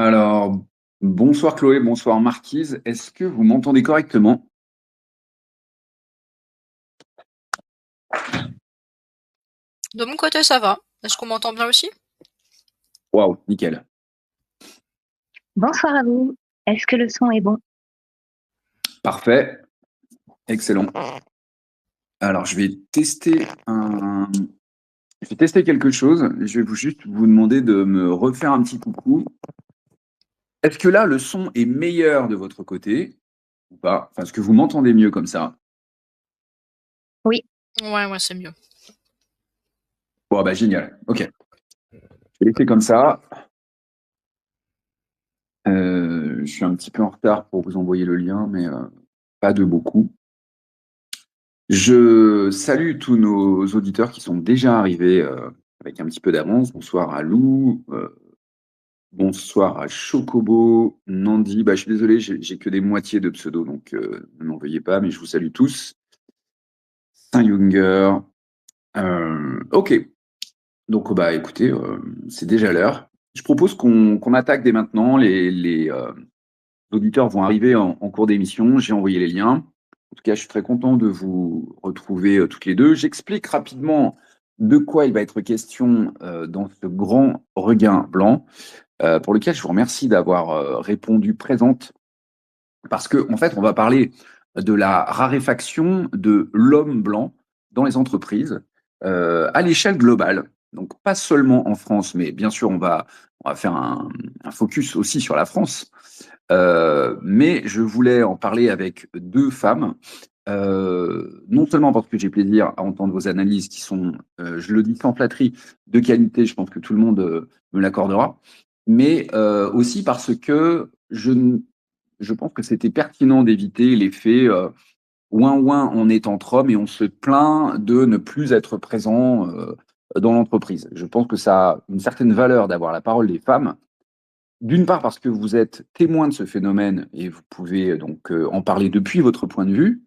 Alors, bonsoir Chloé, bonsoir Marquise. Est-ce que vous m'entendez correctement? De mon côté, ça va. Est-ce qu'on m'entend bien aussi? Waouh, nickel. Bonsoir à vous. Est-ce que le son est bon? Parfait, excellent. Alors, je vais tester quelque chose. Je vais juste vous demander de me refaire un petit coucou. Est-ce que là, le son est meilleur de votre côté ou pas? Enfin, est-ce que vous m'entendez mieux comme ça? Oui, Ouais, c'est mieux. Bon, bah génial. Ok, je vais laisser comme ça. Je suis un petit peu en retard pour vous envoyer le lien, mais pas de beaucoup. Je salue tous nos auditeurs qui sont déjà arrivés avec un petit peu d'avance. Bonsoir à Lou, bonsoir à Chocobo, Nandi. Bah, je suis désolé, j'ai que des moitiés de pseudo, donc ne m'en veuillez pas, mais je vous salue tous. Saint-Younger. Ok, donc bah écoutez, c'est déjà l'heure. Je propose qu'on attaque dès maintenant. Les auditeurs vont arriver en cours d'émission. J'ai envoyé les liens. En tout cas, je suis très content de vous retrouver toutes les deux. J'explique rapidement de quoi il va être question dans ce grand regain blanc, pour lequel je vous remercie d'avoir répondu présente, parce que en fait, on va parler de la raréfaction de l'homme blanc dans les entreprises à l'échelle globale. Donc pas seulement en France, mais bien sûr, on va faire un focus aussi sur la France. Mais je voulais en parler avec deux femmes, non seulement parce que j'ai plaisir à entendre vos analyses qui sont, je le dis sans flatterie, de qualité, je pense que tout le monde me l'accordera, mais aussi parce que je pense que c'était pertinent d'éviter l'effet ouin ouin, on est entre hommes et on se plaint de ne plus être présent dans l'entreprise. Je pense que ça a une certaine valeur d'avoir la parole des femmes. D'une part parce que vous êtes témoin de ce phénomène et vous pouvez donc en parler depuis votre point de vue.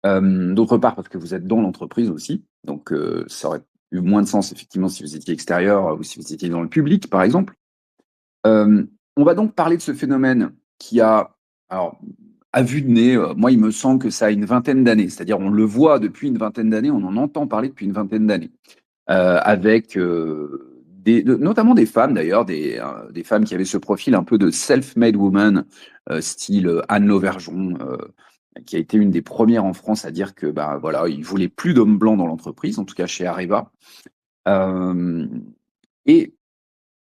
D'autre part parce que vous êtes dans l'entreprise aussi. Donc ça aurait eu moins de sens effectivement si vous étiez extérieur ou si vous étiez dans le public, par exemple. Euh, on va donc parler de ce phénomène qui a, alors, à vue de nez, moi il me semble que ça a une vingtaine d'années. C'est-à-dire on le voit depuis une vingtaine d'années, on en entend parler depuis une vingtaine d'années avec notamment des femmes d'ailleurs, des femmes qui avaient ce profil un peu de self-made woman, style Anne Lauvergeon, qui a été une des premières en France à dire que bah voilà, il voulait plus d'hommes blancs dans l'entreprise, en tout cas chez Areva. Euh, et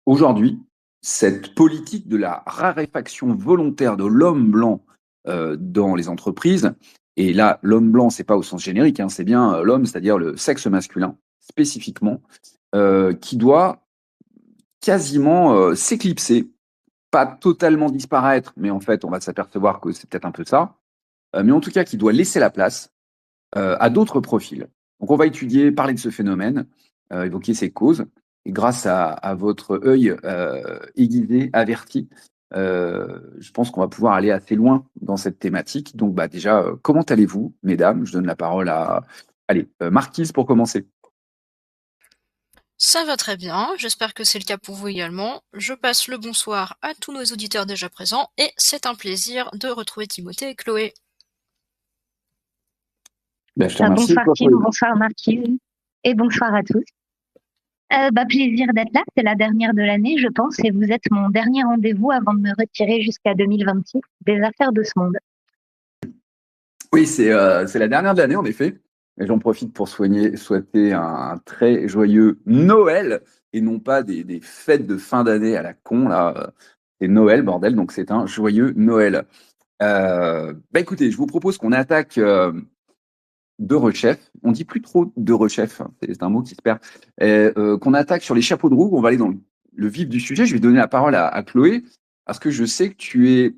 aujourd'hui, cette politique de la raréfaction volontaire de l'homme blanc dans les entreprises, et là, l'homme blanc, c'est pas au sens générique, hein, c'est bien l'homme, c'est-à-dire le sexe masculin spécifiquement, qui doit quasiment s'éclipser, pas totalement disparaître, mais en fait, on va s'apercevoir que c'est peut-être un peu ça, mais en tout cas, qui doit laisser la place à d'autres profils. Donc, on va étudier, parler de ce phénomène, évoquer ses causes, et grâce à votre œil aiguisé, averti, je pense qu'on va pouvoir aller assez loin dans cette thématique. Donc, bah, déjà, comment allez-vous, mesdames? Je donne la parole à, allez, Marquise pour commencer. Ça va très bien, j'espère que c'est le cas pour vous également. Je passe le bonsoir à tous nos auditeurs déjà présents et c'est un plaisir de retrouver Timothée et Chloé. Ben, je te remercie. bonsoir Toi, Tim, Chloé. bonsoir Martine et bonsoir à tous. Plaisir d'être là, c'est la dernière de l'année, je pense, et vous êtes mon dernier rendez-vous avant de me retirer jusqu'à 2026 des affaires de ce monde. Oui, c'est la dernière de l'année, en effet. Et j'en profite pour souhaiter un très joyeux Noël et non pas des fêtes de fin d'année à la con, là. C'est Noël, bordel, donc c'est un joyeux Noël. Bah écoutez, je vous propose qu'on attaque de rechef. On dit plus trop de rechef, hein, c'est un mot qui se perd. Qu'on attaque sur les chapeaux de roue. On va aller dans le vif du sujet. Je vais donner la parole à Chloé, parce que je sais que tu es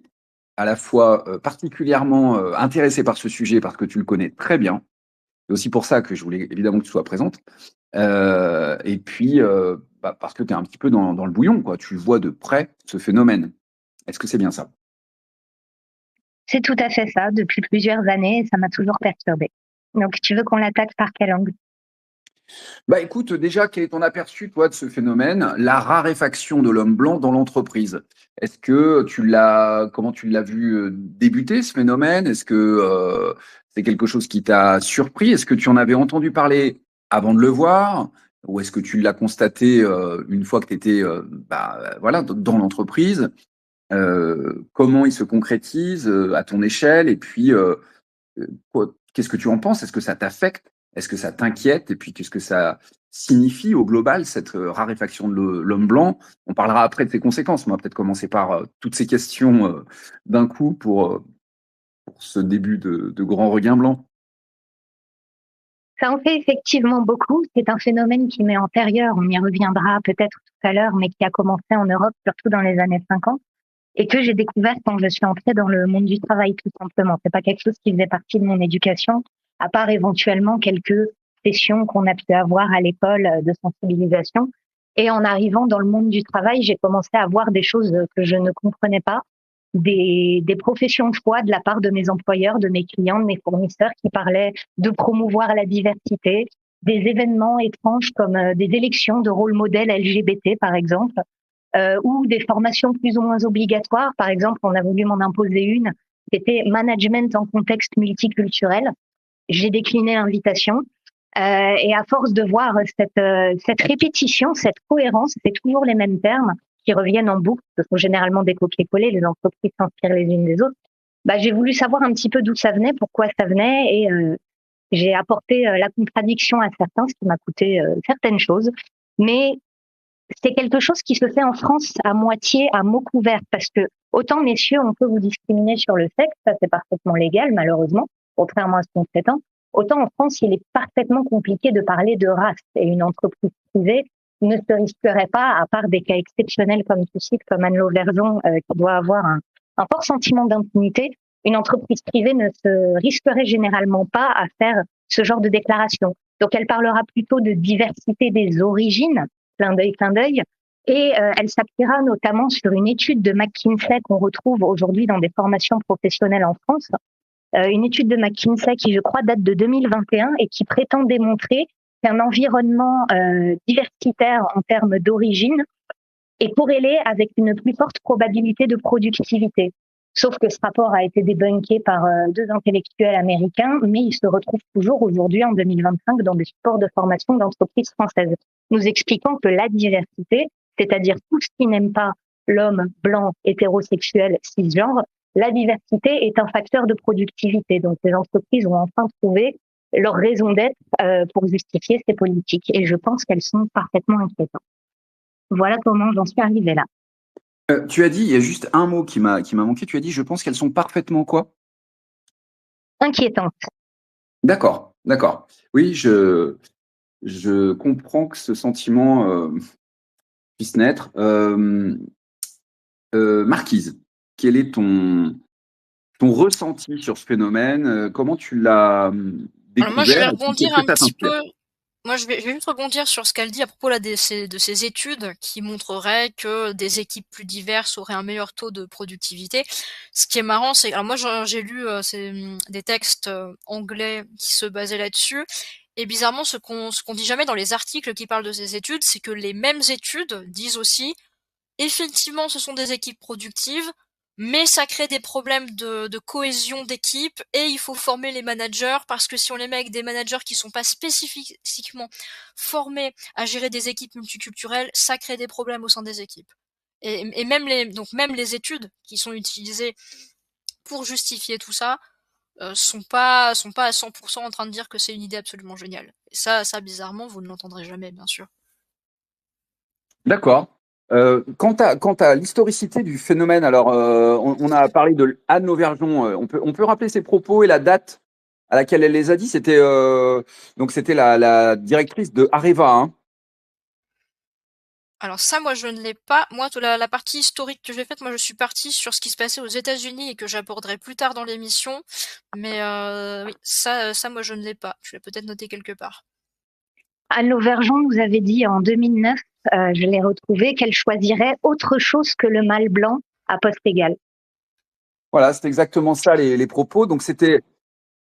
à la fois particulièrement intéressé par ce sujet parce que tu le connais très bien. C'est aussi pour ça que je voulais évidemment que tu sois présente. Et puis, bah, parce que tu es un petit peu dans le bouillon, quoi. Tu vois de près ce phénomène. Est-ce que c'est bien ça? C'est tout à fait ça, depuis plusieurs années, et ça m'a toujours perturbée. Donc tu veux qu'on l'attaque par quel angle? Bah écoute, déjà, quel est ton aperçu, toi, de ce phénomène, la raréfaction de l'homme blanc dans l'entreprise? Est-ce que comment tu l'as vu débuter, ce phénomène? Est-ce que c'est quelque chose qui t'a surpris? Est-ce que tu en avais entendu parler avant de le voir? Ou est-ce que tu l'as constaté une fois que tu étais voilà, dans l'entreprise? Comment il se concrétise à ton échelle? Et puis, qu'est-ce que tu en penses? Est-ce que ça t'affecte? Est-ce que ça t'inquiète? Et puis, qu'est-ce que ça signifie au global, cette raréfaction de l'homme blanc? On parlera après de ses conséquences. On va peut-être commencer par toutes ces questions d'un coup pour ce début de grand regain blanc. Ça en fait effectivement beaucoup. C'est un phénomène qui m'est antérieur. On y reviendra peut-être tout à l'heure, mais qui a commencé en Europe, surtout dans les années 50, et que j'ai découvert quand je suis entrée dans le monde du travail, tout simplement. C'est pas quelque chose qui faisait partie de mon éducation, à part éventuellement quelques sessions qu'on a pu avoir à l'école de sensibilisation. Et en arrivant dans le monde du travail, j'ai commencé à voir des choses que je ne comprenais pas, des professions de foi de la part de mes employeurs, de mes clients, de mes fournisseurs qui parlaient de promouvoir la diversité, des événements étranges comme des élections de rôle modèle LGBT, par exemple, ou des formations plus ou moins obligatoires. Par exemple, on a voulu m'en imposer une, c'était management en contexte multiculturel. J'ai décliné l'invitation. Et à force de voir cette répétition, cette cohérence, c'est toujours les mêmes termes qui reviennent en boucle, ce sont généralement des copier-coller, les entreprises s'inspirent les unes des autres. Bah, j'ai voulu savoir un petit peu d'où ça venait, pourquoi ça venait, et j'ai apporté la contradiction à certains, ce qui m'a coûté certaines choses. Mais c'est quelque chose qui se fait en France à moitié, à mots couverts, parce que autant, messieurs, on peut vous discriminer sur le sexe, ça c'est parfaitement légal, malheureusement, contrairement à ce qu'on prétend. Autant en France, il est parfaitement compliqué de parler de race, et une entreprise privée ne se risquerait pas, à part des cas exceptionnels comme tu cites, comme Anne Lauvergeon, qui doit avoir un fort sentiment d'impunité. Une entreprise privée ne se risquerait généralement pas à faire ce genre de déclaration. Donc elle parlera plutôt de diversité des origines, clin d'œil, et elle s'appuiera notamment sur une étude de McKinsey qu'on retrouve aujourd'hui dans des formations professionnelles en France, une étude de McKinsey qui, je crois, date de 2021 et qui prétend démontrer qu'un environnement diversitaire en termes d'origine est corrélé avec une plus forte probabilité de productivité. Sauf que ce rapport a été débunké par deux intellectuels américains, mais il se retrouve toujours aujourd'hui en 2025 dans des supports de formation d'entreprises françaises, nous expliquant que la diversité, c'est-à-dire tout ce qui n'aime pas l'homme blanc, hétérosexuel, cisgenre, la diversité est un facteur de productivité. Donc les entreprises ont enfin trouvé leur raison d'être pour justifier ces politiques. Et je pense qu'elles sont parfaitement inquiétantes. Voilà comment j'en suis arrivée là. Tu as dit, il y a juste un mot qui m'a manqué, tu as dit, je pense qu'elles sont parfaitement quoi? Inquiétantes. D'accord, d'accord. Oui, je comprends que ce sentiment puisse naître. Marquise, quel est ton ressenti sur ce phénomène? Comment tu l'as Alors moi, je vais découvert? Et puis, qu'est-ce rebondir que un ça petit t'inspire? peu. Moi, je vais juste rebondir sur ce qu'elle dit à propos là, de ces études qui montreraient que des équipes plus diverses auraient un meilleur taux de productivité. Ce qui est marrant, c'est alors moi j'ai lu des textes anglais qui se basaient là-dessus. Et bizarrement, ce qu'on dit jamais dans les articles qui parlent de ces études, c'est que les mêmes études disent aussi effectivement, ce sont des équipes productives, mais ça crée des problèmes de cohésion d'équipe et il faut former les managers parce que si on les met avec des managers qui sont pas spécifiquement formés à gérer des équipes multiculturelles, ça crée des problèmes au sein des équipes. Et même les études qui sont utilisées pour justifier tout ça sont pas à 100% en train de dire que c'est une idée absolument géniale. Et ça bizarrement, vous ne l'entendrez jamais, bien sûr. D'accord. Quant à l'historicité du phénomène, alors on a parlé de Anne Lauvergeon. On peut rappeler ses propos et la date à laquelle elle les a dit. C'était la directrice de Areva, hein. Alors ça, moi, je ne l'ai pas. Moi, la partie historique que j'ai faite, moi, je suis partie sur ce qui se passait aux États-Unis et que j'aborderai plus tard dans l'émission. Mais oui, ça, moi, je ne l'ai pas. Je l'ai peut-être noté quelque part. Anne Lauvergeon nous avait dit en 2009, je l'ai retrouvée, qu'elle choisirait autre chose que le mâle blanc à poste égal. Voilà, c'est exactement ça les propos. Donc c'était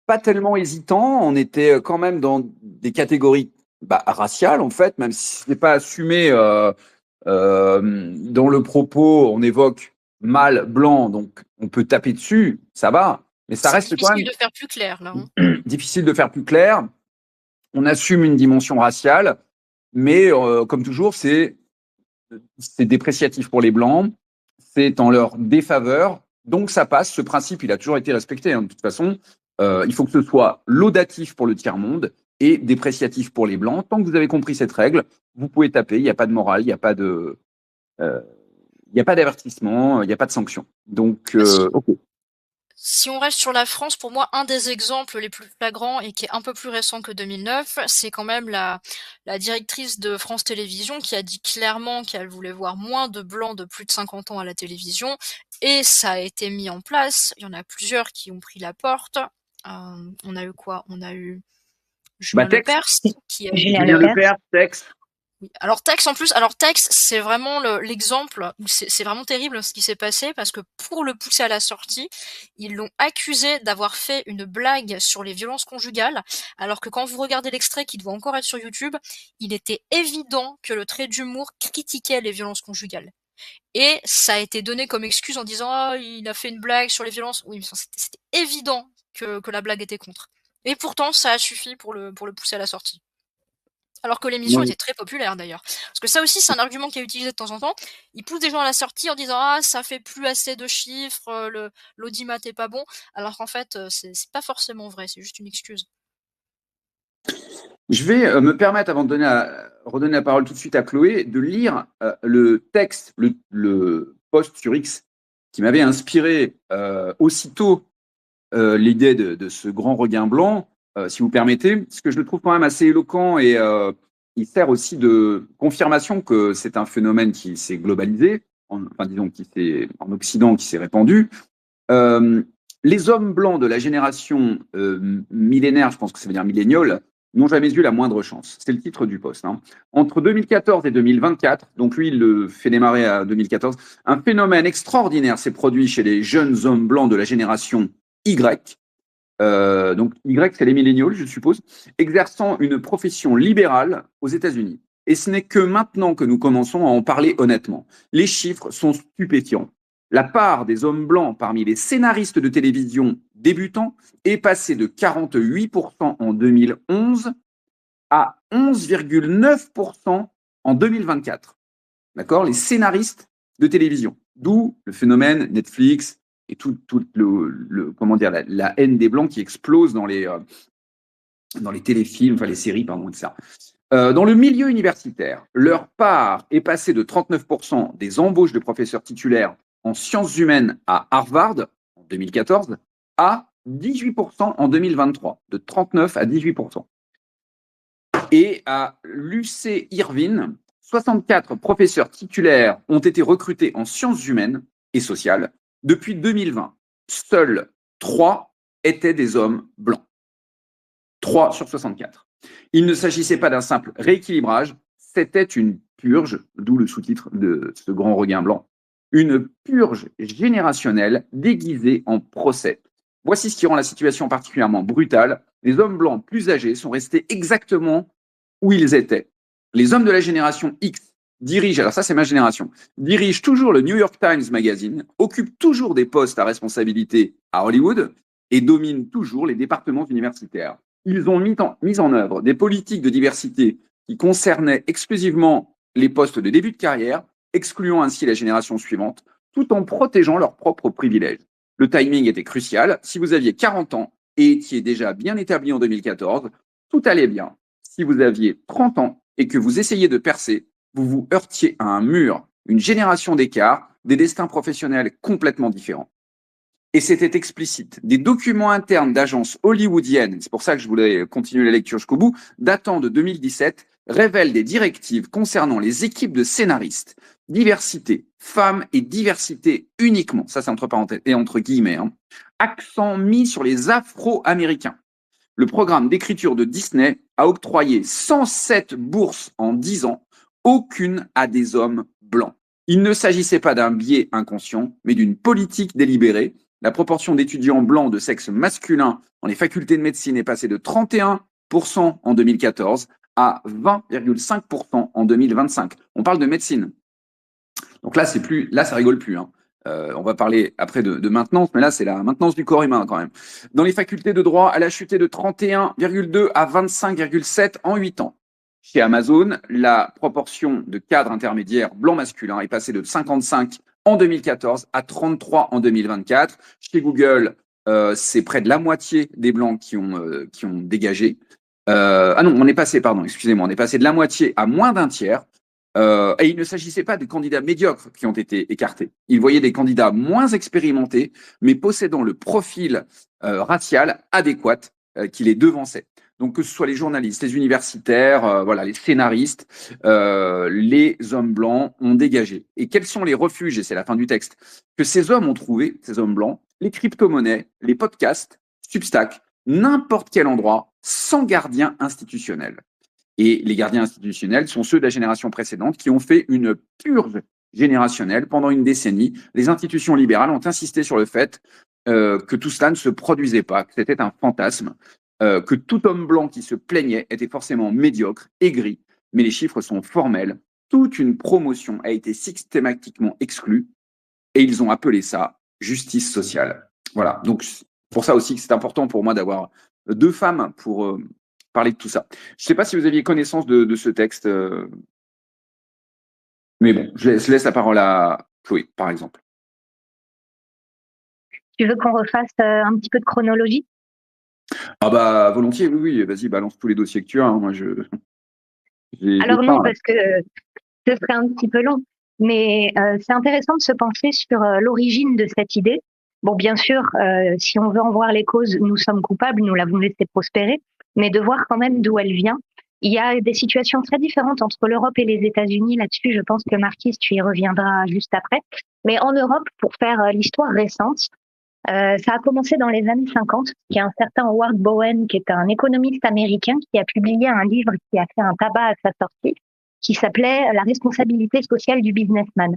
pas tellement hésitant. On était quand même dans des catégories raciale, en fait, même si ce n'est pas assumé dans le propos, on évoque mâle, blanc, donc on peut taper dessus, ça va, mais ça C'est reste quand difficile même de faire plus clair, là. Hein. difficile de faire plus clair. On assume une dimension raciale, mais comme toujours, c'est dépréciatif pour les Blancs, c'est en leur défaveur, donc ça passe. Ce principe, il a toujours été respecté, hein, de toute façon. Il faut que ce soit laudatif pour le tiers-monde et dépréciatif pour les Blancs. Tant que vous avez compris cette règle, vous pouvez taper, il n'y a pas de morale, il n'y a pas de... il n'y a pas d'avertissement, il n'y a pas de sanction. Donc, ok. Si on reste sur la France, pour moi, un des exemples les plus flagrants et qui est un peu plus récent que 2009, c'est quand même la directrice de France Télévisions qui a dit clairement qu'elle voulait voir moins de blancs de plus de 50 ans à la télévision et ça a été mis en place. Il y en a plusieurs qui ont pris la porte. On a eu quoi? On a eu Julien Tex, Lepers qui a Julien Julien Lepers. Lepers, Tex. oui. Alors Tex en plus, c'est vraiment l'exemple où c'est vraiment terrible ce qui s'est passé parce que pour le pousser à la sortie, ils l'ont accusé d'avoir fait une blague sur les violences conjugales, alors que quand vous regardez l'extrait qui doit encore être sur YouTube, il était évident que le trait d'humour critiquait les violences conjugales. Et ça a été donné comme excuse en disant ah il a fait une blague sur les violences. Oui, mais c'était évident que la blague était contre. Et pourtant ça a suffi pour le pousser à la sortie. Alors que l'émission Oui. était très populaire d'ailleurs. Parce que ça aussi, c'est un argument qui est utilisé de temps en temps. Ils poussent des gens à la sortie en disant ah ça fait plus assez de chiffres, l'audimat est pas bon. Alors qu'en fait, c'est pas forcément vrai, c'est juste une excuse. Je vais me permettre, avant de redonner la parole tout de suite à Chloé, de lire le texte, le post sur X qui m'avait inspiré aussitôt l'idée de ce grand regain blanc, si vous permettez, parce que je le trouve quand même assez éloquent et il sert aussi de confirmation que c'est un phénomène qui s'est globalisé, enfin disons qui s'est en Occident, qui s'est répandu. Euh, les hommes blancs de la génération millénaire, je pense que ça veut dire millénial, n'ont jamais eu la moindre chance. C'est le titre du poste. Hein. Entre 2014 et 2024, donc lui, il le fait démarrer à 2014, un phénomène extraordinaire s'est produit chez les jeunes hommes blancs de la génération Y. Donc Y, c'est les milléniaux, je suppose, exerçant une profession libérale aux États-Unis. Et ce n'est que maintenant que nous commençons à en parler honnêtement. Les chiffres sont stupéfiants. La part des hommes blancs parmi les scénaristes de télévision débutants est passée de 48% en 2011 à 11,9% en 2024. D'accord? Les scénaristes de télévision. D'où le phénomène Netflix et tout comment dire, la haine des blancs qui explose dans les téléfilms, enfin les séries, pardon, etc. Dans le milieu universitaire, leur part est passée de 39% des embauches de professeurs titulaires en sciences humaines à Harvard en 2014 à 18% en 2023, de 39 à 18%. Et à l'UC Irvine, 64 professeurs titulaires ont été recrutés en sciences humaines et sociales depuis 2020. Seuls 3 étaient des hommes blancs. 3 sur 64. Il ne s'agissait pas d'un simple rééquilibrage, c'était une purge, d'où le sous-titre de ce grand regain blanc, une purge générationnelle déguisée en procès. Voici ce qui rend la situation particulièrement brutale. Les hommes blancs plus âgés sont restés exactement où ils étaient. Les hommes de la génération X dirigent, alors ça c'est ma génération, dirigent toujours le New York Times Magazine, occupent toujours des postes à responsabilité à Hollywood et dominent toujours les départements universitaires. Ils ont mis en œuvre des politiques de diversité qui concernaient exclusivement les postes de début de carrière, excluant ainsi la génération suivante, tout en protégeant leurs propres privilèges. Le timing était crucial. Si vous aviez 40 ans et étiez déjà bien établi en 2014, tout allait bien. Si vous aviez 30 ans et que vous essayiez de percer, vous vous heurtiez à un mur, une génération d'écart, des destins professionnels complètement différents. Et c'était explicite. Des documents internes d'agences hollywoodiennes, c'est pour ça que je voulais continuer la lecture jusqu'au bout, datant de 2017, révèlent des directives concernant les équipes de scénaristes. Diversité, femmes et diversité uniquement, ça c'est entre parenthèses et entre guillemets, hein. Accent mis sur les Afro-Américains. Le programme d'écriture de Disney a octroyé 107 bourses en 10 ans, aucune à des hommes blancs. Il ne s'agissait pas d'un biais inconscient, mais d'une politique délibérée. La proportion d'étudiants blancs de sexe masculin dans les facultés de médecine est passée de 31% en 2014 à 20,5% en 2025. On parle de médecine. Donc là, ça rigole plus, hein. On va parler après de maintenance, mais là, c'est la maintenance du corps humain quand même. Dans les facultés de droit, elle a chuté de 31,2 à 25,7 en 8 ans. Chez Amazon, la proportion de cadres intermédiaires blancs masculins est passée de 55 en 2014 à 33 en 2024. Chez Google, c'est près de la moitié des blancs qui ont dégagé. Ah non, on est passé de la moitié à moins d'un tiers. Et il ne s'agissait pas de candidats médiocres qui ont été écartés. Il voyait des candidats moins expérimentés, mais possédant le profil racial adéquat qui les devançait. Donc que ce soit les journalistes, les universitaires, voilà, les scénaristes, les hommes blancs ont dégagé. Et quels sont les refuges, et c'est la fin du texte, que ces hommes ont trouvé, ces hommes blancs? Les crypto-monnaies, les podcasts, Substack, n'importe quel endroit sans gardien institutionnel. Et les gardiens institutionnels sont ceux de la génération précédente qui ont fait une purge générationnelle pendant une décennie. Les institutions libérales ont insisté sur le fait que tout cela ne se produisait pas, que c'était un fantasme, que tout homme blanc qui se plaignait était forcément médiocre, aigri, mais les chiffres sont formels. Toute une promotion a été systématiquement exclue et ils ont appelé ça justice sociale. Voilà, donc pour ça aussi que c'est important pour moi d'avoir deux femmes pour parler de tout ça. Je ne sais pas si vous aviez connaissance de ce texte, mais bon, je laisse la parole à Chloé, par exemple. Tu veux qu'on refasse un petit peu de chronologie? Ah bah volontiers, oui, vas-y, balance tous les dossiers que tu as. Hein, moi, Alors non, parce que ce serait un petit peu long, mais c'est intéressant de se pencher sur l'origine de cette idée. Bon, bien sûr, si on veut en voir les causes, nous sommes coupables, nous l'avons laissé prospérer, mais de voir quand même d'où elle vient. Il y a des situations très différentes entre l'Europe et les États-Unis. Là-dessus, je pense que Marquis, tu y reviendras juste après. Mais en Europe, pour faire l'histoire récente, ça a commencé dans les années 50. Il y a un certain Howard Bowen, qui est un économiste américain, qui a publié un livre qui a fait un tabac à sa sortie, qui s'appelait La responsabilité sociale du businessman.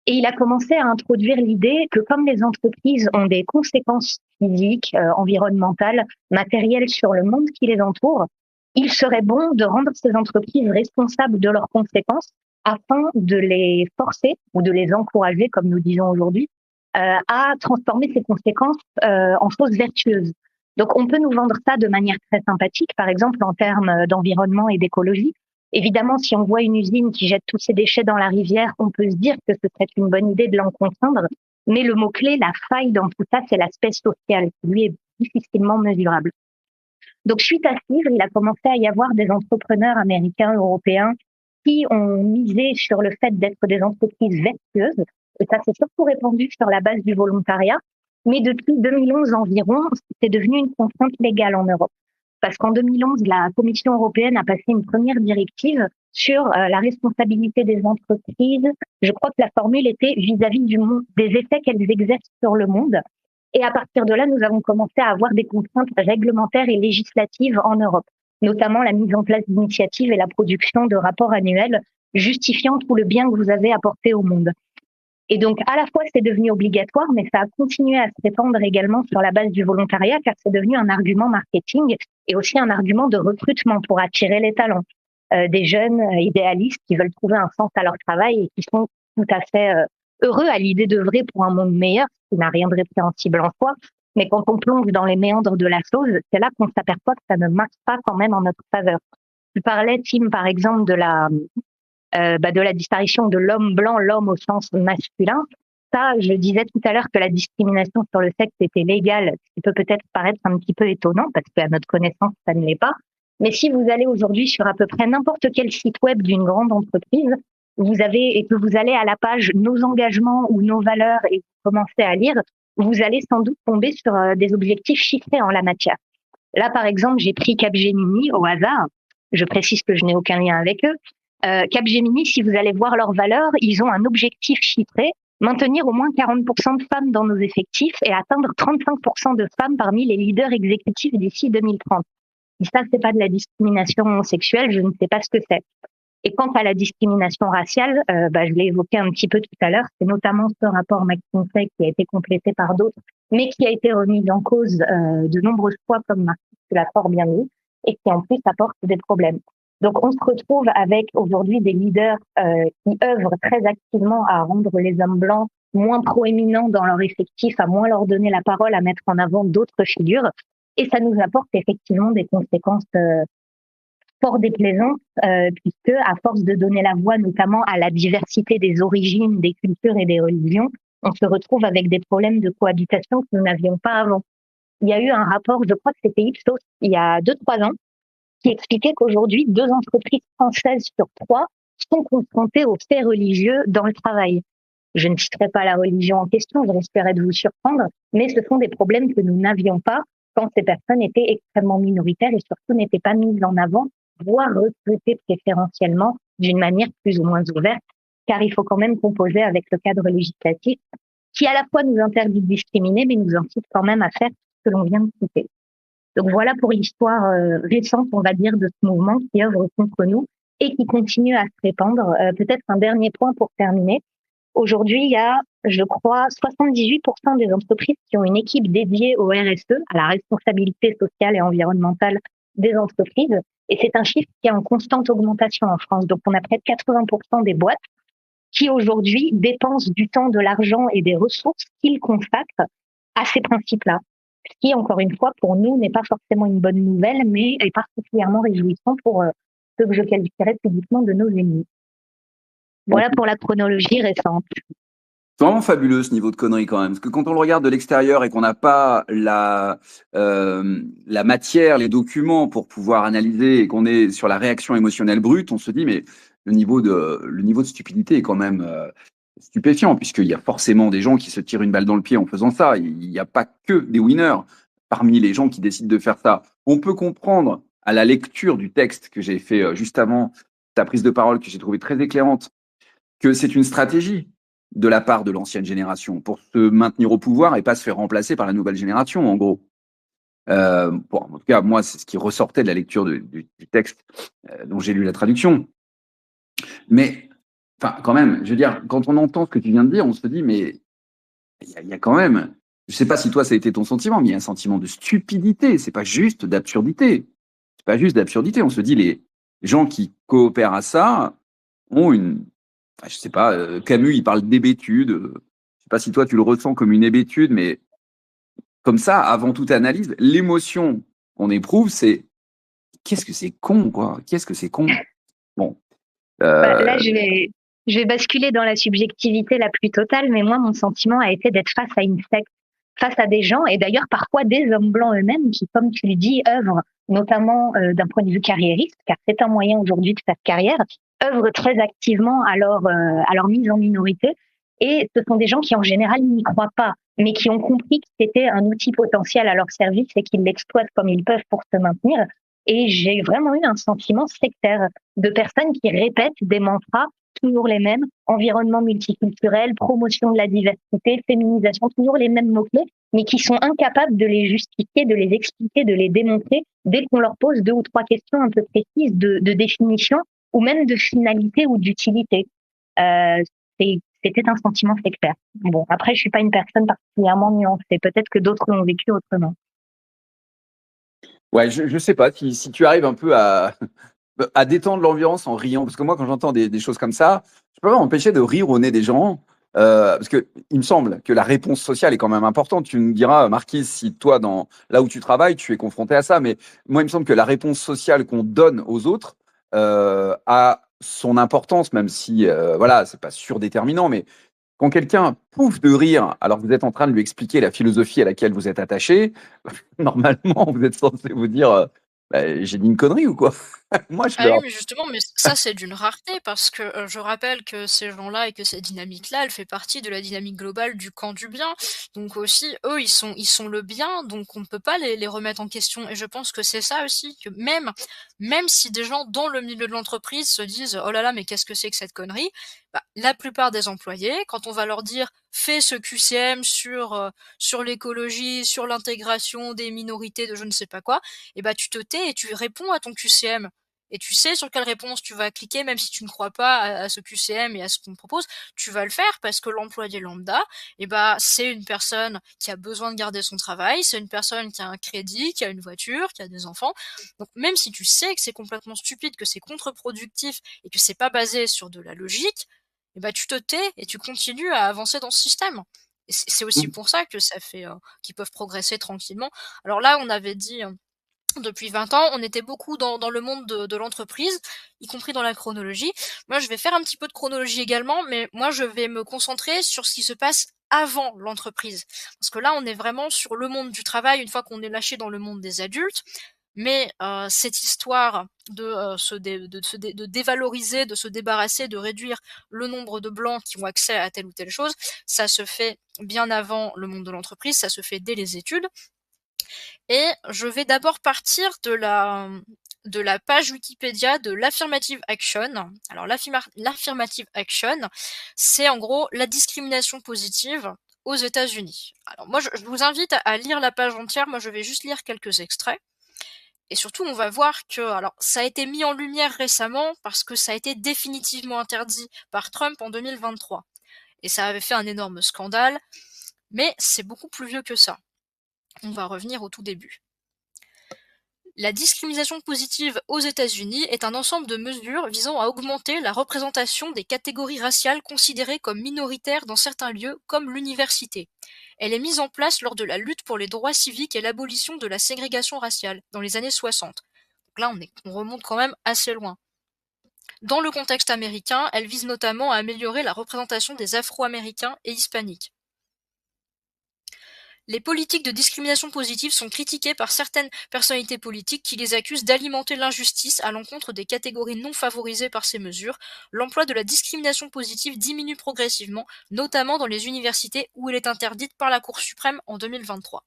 Et il a commencé à introduire l'idée que comme les entreprises ont des conséquences physiques, environnementales, matérielles sur le monde qui les entoure, il serait bon de rendre ces entreprises responsables de leurs conséquences afin de les forcer ou de les encourager, comme nous disons aujourd'hui, à transformer ces conséquences en choses vertueuses. Donc on peut nous vendre ça de manière très sympathique, par exemple en termes d'environnement et d'écologie. Évidemment, si on voit une usine qui jette tous ses déchets dans la rivière, on peut se dire que ce serait une bonne idée de l'en contraindre. Mais le mot-clé, la faille dans tout ça, c'est l'aspect social, qui lui est difficilement mesurable. Donc, suite à ce livre, il a commencé à y avoir des entrepreneurs américains, européens, qui ont misé sur le fait d'être des entreprises vertueuses. Et ça s'est surtout répandu sur la base du volontariat. Mais depuis 2011 environ, c'est devenu une contrainte légale en Europe. Parce qu'en 2011, la Commission européenne a passé une première directive sur la responsabilité des entreprises. Je crois que la formule était vis-à-vis du monde, des effets qu'elles exercent sur le monde. Et à partir de là, nous avons commencé à avoir des contraintes réglementaires et législatives en Europe, notamment la mise en place d'initiatives et la production de rapports annuels justifiant tout le bien que vous avez apporté au monde. Et donc, à la fois, c'est devenu obligatoire, mais ça a continué à se répandre également sur la base du volontariat, car c'est devenu un argument marketing et aussi un argument de recrutement pour attirer les talents. Des jeunes idéalistes qui veulent trouver un sens à leur travail et qui sont tout à fait heureux à l'idée d'œuvrer pour un monde meilleur, ce qui n'a rien de répréhensible en soi. Mais quand on plonge dans les méandres de la chose, c'est là qu'on s'aperçoit que ça ne marche pas quand même en notre faveur. Tu parlais, Tim, par exemple, de la disparition de l'homme blanc, l'homme au sens masculin. Ça, je disais tout à l'heure que la discrimination sur le sexe était légale, ce qui peut peut-être paraître un petit peu étonnant, parce qu'à notre connaissance, ça ne l'est pas. Mais si vous allez aujourd'hui sur à peu près n'importe quel site web d'une grande entreprise, et que vous allez à la page Nos engagements ou Nos valeurs et vous commencez à lire, vous allez sans doute tomber sur des objectifs chiffrés en la matière. Là, par exemple, j'ai pris Capgemini au hasard. Je précise que je n'ai aucun lien avec eux. Capgemini, si vous allez voir leurs valeurs, ils ont un objectif chiffré, maintenir au moins 40% de femmes dans nos effectifs et atteindre 35% de femmes parmi les leaders exécutifs d'ici 2030. Et ça, c'est pas de la discrimination sexuelle, je ne sais pas ce que c'est. Et quant à la discrimination raciale, je l'ai évoqué un petit peu tout à l'heure, c'est notamment ce rapport McKinsey qui a été complété par d'autres, mais qui a été remis en cause de nombreuses fois, comme Marc l'a fort bien dit, et qui en plus apporte des problèmes. Donc, on se retrouve avec aujourd'hui des leaders qui œuvrent très activement à rendre les hommes blancs moins proéminents dans leur effectif, à moins leur donner la parole, à mettre en avant d'autres figures. Et ça nous apporte effectivement des conséquences fort déplaisantes, puisque à force de donner la voix notamment à la diversité des origines, des cultures et des religions, on se retrouve avec des problèmes de cohabitation que nous n'avions pas avant. Il y a eu un rapport, je crois que c'était Ipsos, il y a 2-3 ans, qui expliquait qu'aujourd'hui, 2 entreprises françaises sur 3 sont confrontées aux faits religieux dans le travail. Je ne citerai pas la religion en question, je risquerais de vous surprendre, mais ce sont des problèmes que nous n'avions pas quand ces personnes étaient extrêmement minoritaires et surtout n'étaient pas mises en avant, voire recrutées préférentiellement d'une manière plus ou moins ouverte, car il faut quand même composer avec le cadre législatif qui à la fois nous interdit de discriminer, mais nous incite quand même à faire ce que l'on vient de citer. Donc voilà pour l'histoire récente, on va dire, de ce mouvement qui œuvre contre nous et qui continue à se répandre. Peut-être un dernier point pour terminer. Aujourd'hui, il y a, je crois, 78% des entreprises qui ont une équipe dédiée au RSE, à la responsabilité sociale et environnementale des entreprises. Et c'est un chiffre qui est en constante augmentation en France. Donc on a près de 80% des boîtes qui aujourd'hui dépensent du temps, de l'argent et des ressources qu'ils consacrent à ces principes-là. Ce qui, encore une fois, pour nous, n'est pas forcément une bonne nouvelle, mais est particulièrement réjouissant pour ceux que je qualifierais publiquement de nos ennemis. Voilà pour la chronologie récente. C'est vraiment fabuleux ce niveau de conneries quand même, parce que quand on le regarde de l'extérieur et qu'on n'a pas la matière, les documents pour pouvoir analyser et qu'on est sur la réaction émotionnelle brute, on se dit mais le niveau de stupidité est quand même stupéfiant, puisqu'il y a forcément des gens qui se tirent une balle dans le pied en faisant ça. Il n'y a pas que des winners parmi les gens qui décident de faire ça. On peut comprendre à la lecture du texte que j'ai fait juste avant ta prise de parole, que j'ai trouvé très éclairante, que c'est une stratégie de la part de l'ancienne génération pour se maintenir au pouvoir et pas se faire remplacer par la nouvelle génération, en gros. Bon, en tout cas, moi, c'est ce qui ressortait de la lecture du texte dont j'ai lu la traduction. Mais, enfin, quand même, je veux dire, quand on entend ce que tu viens de dire, on se dit, mais il y a quand même, je sais pas si toi ça a été ton sentiment, mais il y a un sentiment de stupidité. C'est pas juste d'absurdité. C'est pas juste d'absurdité. On se dit, les gens qui coopèrent à ça ont une, enfin, je sais pas, Camus, il parle d'hébétude. Je sais pas si toi tu le ressens comme une hébétude, mais comme ça, avant toute analyse, l'émotion qu'on éprouve, c'est qu'est-ce que c'est con, quoi. Qu'est-ce que c'est con. Bon. Là, je vais basculer dans la subjectivité la plus totale, mais moi, mon sentiment a été d'être face à une secte, face à des gens, et d'ailleurs parfois des hommes blancs eux-mêmes qui, comme tu le dis, œuvrent notamment d'un point de vue carriériste, car c'est un moyen aujourd'hui de faire carrière, œuvrent très activement à leur mise en minorité, et ce sont des gens qui en général n'y croient pas, mais qui ont compris que c'était un outil potentiel à leur service et qu'ils l'exploitent comme ils peuvent pour se maintenir. Et j'ai vraiment eu un sentiment sectaire de personnes qui répètent des mantras toujours les mêmes, environnement multiculturel, promotion de la diversité, féminisation, toujours les mêmes mots-clés, mais qui sont incapables de les justifier, de les expliquer, de les démontrer dès qu'on leur pose 2 ou 3 questions un peu précises de définition ou même de finalité ou d'utilité. Euh, C'était un sentiment sectaire. Bon, après, je suis pas une personne particulièrement nuancée. Peut-être que d'autres l'ont vécu autrement. Ouais, je sais pas si tu arrives un peu à détendre l'ambiance en riant, parce que moi, quand j'entends des choses comme ça, je peux pas m'empêcher de rire au nez des gens, parce que il me semble que la réponse sociale est quand même importante. Tu me diras, Marquise, si toi, là où tu travailles, tu es confronté à ça, mais moi, il me semble que la réponse sociale qu'on donne aux autres a son importance, même si, voilà, c'est pas surdéterminant, mais quand quelqu'un pouffe de rire alors que vous êtes en train de lui expliquer la philosophie à laquelle vous êtes attaché, normalement, vous êtes censé vous dire bah, j'ai dit une connerie ou quoi. Moi, je Ah oui, leur. mais justement, mais ça, c'est d'une rareté parce que, je rappelle que ces gens-là et que cette dynamique-là, elle fait partie de la dynamique globale du camp du bien. Donc aussi, eux, ils sont le bien, donc on ne peut pas les remettre en question et je pense que c'est ça aussi, que même si des gens dans le milieu de l'entreprise se disent: «Oh là là, mais qu'est-ce que c'est que cette connerie?» Bah, la plupart des employés, quand on va leur dire: «Fais ce QCM sur l'écologie, sur l'intégration des minorités de je ne sais pas quoi», et bah, tu te tais et tu réponds à ton QCM. Et tu sais sur quelle réponse tu vas cliquer, même si tu ne crois pas à ce QCM et à ce qu'on te propose, tu vas le faire parce que l'employé lambda, c'est une personne qui a besoin de garder son travail, c'est une personne qui a un crédit, qui a une voiture, qui a des enfants. Donc même si tu sais que c'est complètement stupide, que c'est contre-productif et que c'est pas basé sur de la logique, tu te tais et tu continues à avancer dans ce système. Et c'est aussi pour ça que ça fait qu'ils peuvent progresser tranquillement. Alors là, on avait dit depuis 20 ans, on était beaucoup dans le monde de l'entreprise, y compris dans la chronologie. Moi, je vais faire un petit peu de chronologie également, mais moi, je vais me concentrer sur ce qui se passe avant l'entreprise. Parce que là, on est vraiment sur le monde du travail une fois qu'on est lâché dans le monde des adultes. Mais cette histoire de dévaloriser, de se débarrasser, de réduire le nombre de blancs qui ont accès à telle ou telle chose, ça se fait bien avant le monde de l'entreprise, ça se fait dès les études. Et je vais d'abord partir de la page Wikipédia de l'Affirmative Action. Alors l'Affirmative Action, c'est en gros la discrimination positive aux États-Unis. Alors moi, je vous invite à lire la page entière. Moi, je vais juste lire quelques extraits. Et surtout, on va voir que, alors, ça a été mis en lumière récemment parce que ça a été définitivement interdit par Trump en 2023. Et ça avait fait un énorme scandale, mais c'est beaucoup plus vieux que ça. On va revenir au tout début. La discrimination positive aux États-Unis est un ensemble de mesures visant à augmenter la représentation des catégories raciales considérées comme minoritaires dans certains lieux, comme l'université. Elle est mise en place lors de la lutte pour les droits civiques et l'abolition de la ségrégation raciale, dans les années 60. Donc là, on remonte quand même assez loin. Dans le contexte américain, elle vise notamment à améliorer la représentation des Afro-Américains et Hispaniques. Les politiques de discrimination positive sont critiquées par certaines personnalités politiques qui les accusent d'alimenter l'injustice à l'encontre des catégories non favorisées par ces mesures. L'emploi de la discrimination positive diminue progressivement, notamment dans les universités où elle est interdite par la Cour suprême en 2023.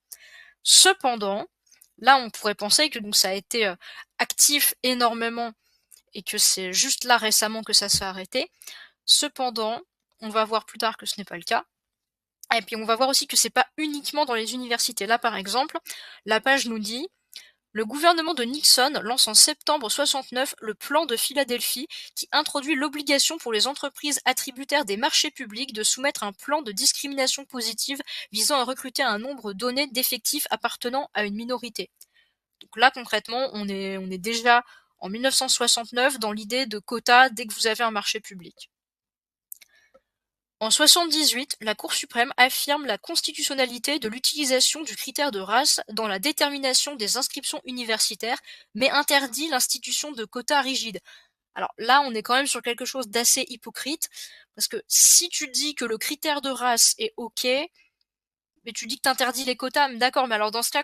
Cependant, là on pourrait penser que donc ça a été actif énormément et que c'est juste là récemment que ça s'est arrêté. Cependant, on va voir plus tard que ce n'est pas le cas. Et puis on va voir aussi que c'est pas uniquement dans les universités. Là par exemple, la page nous dit le gouvernement de Nixon lance en septembre 69 le plan de Philadelphie qui introduit l'obligation pour les entreprises attributaires des marchés publics de soumettre un plan de discrimination positive visant à recruter un nombre donné d'effectifs appartenant à une minorité. Donc là concrètement, on est déjà en 1969 dans l'idée de quotas dès que vous avez un marché public. En 78, la Cour suprême affirme la constitutionnalité de l'utilisation du critère de race dans la détermination des inscriptions universitaires, mais interdit l'institution de quotas rigides. Alors là, on est quand même sur quelque chose d'assez hypocrite, parce que si tu dis que le critère de race est OK, mais tu dis que tu interdis les quotas, d'accord, mais alors dans ce cas,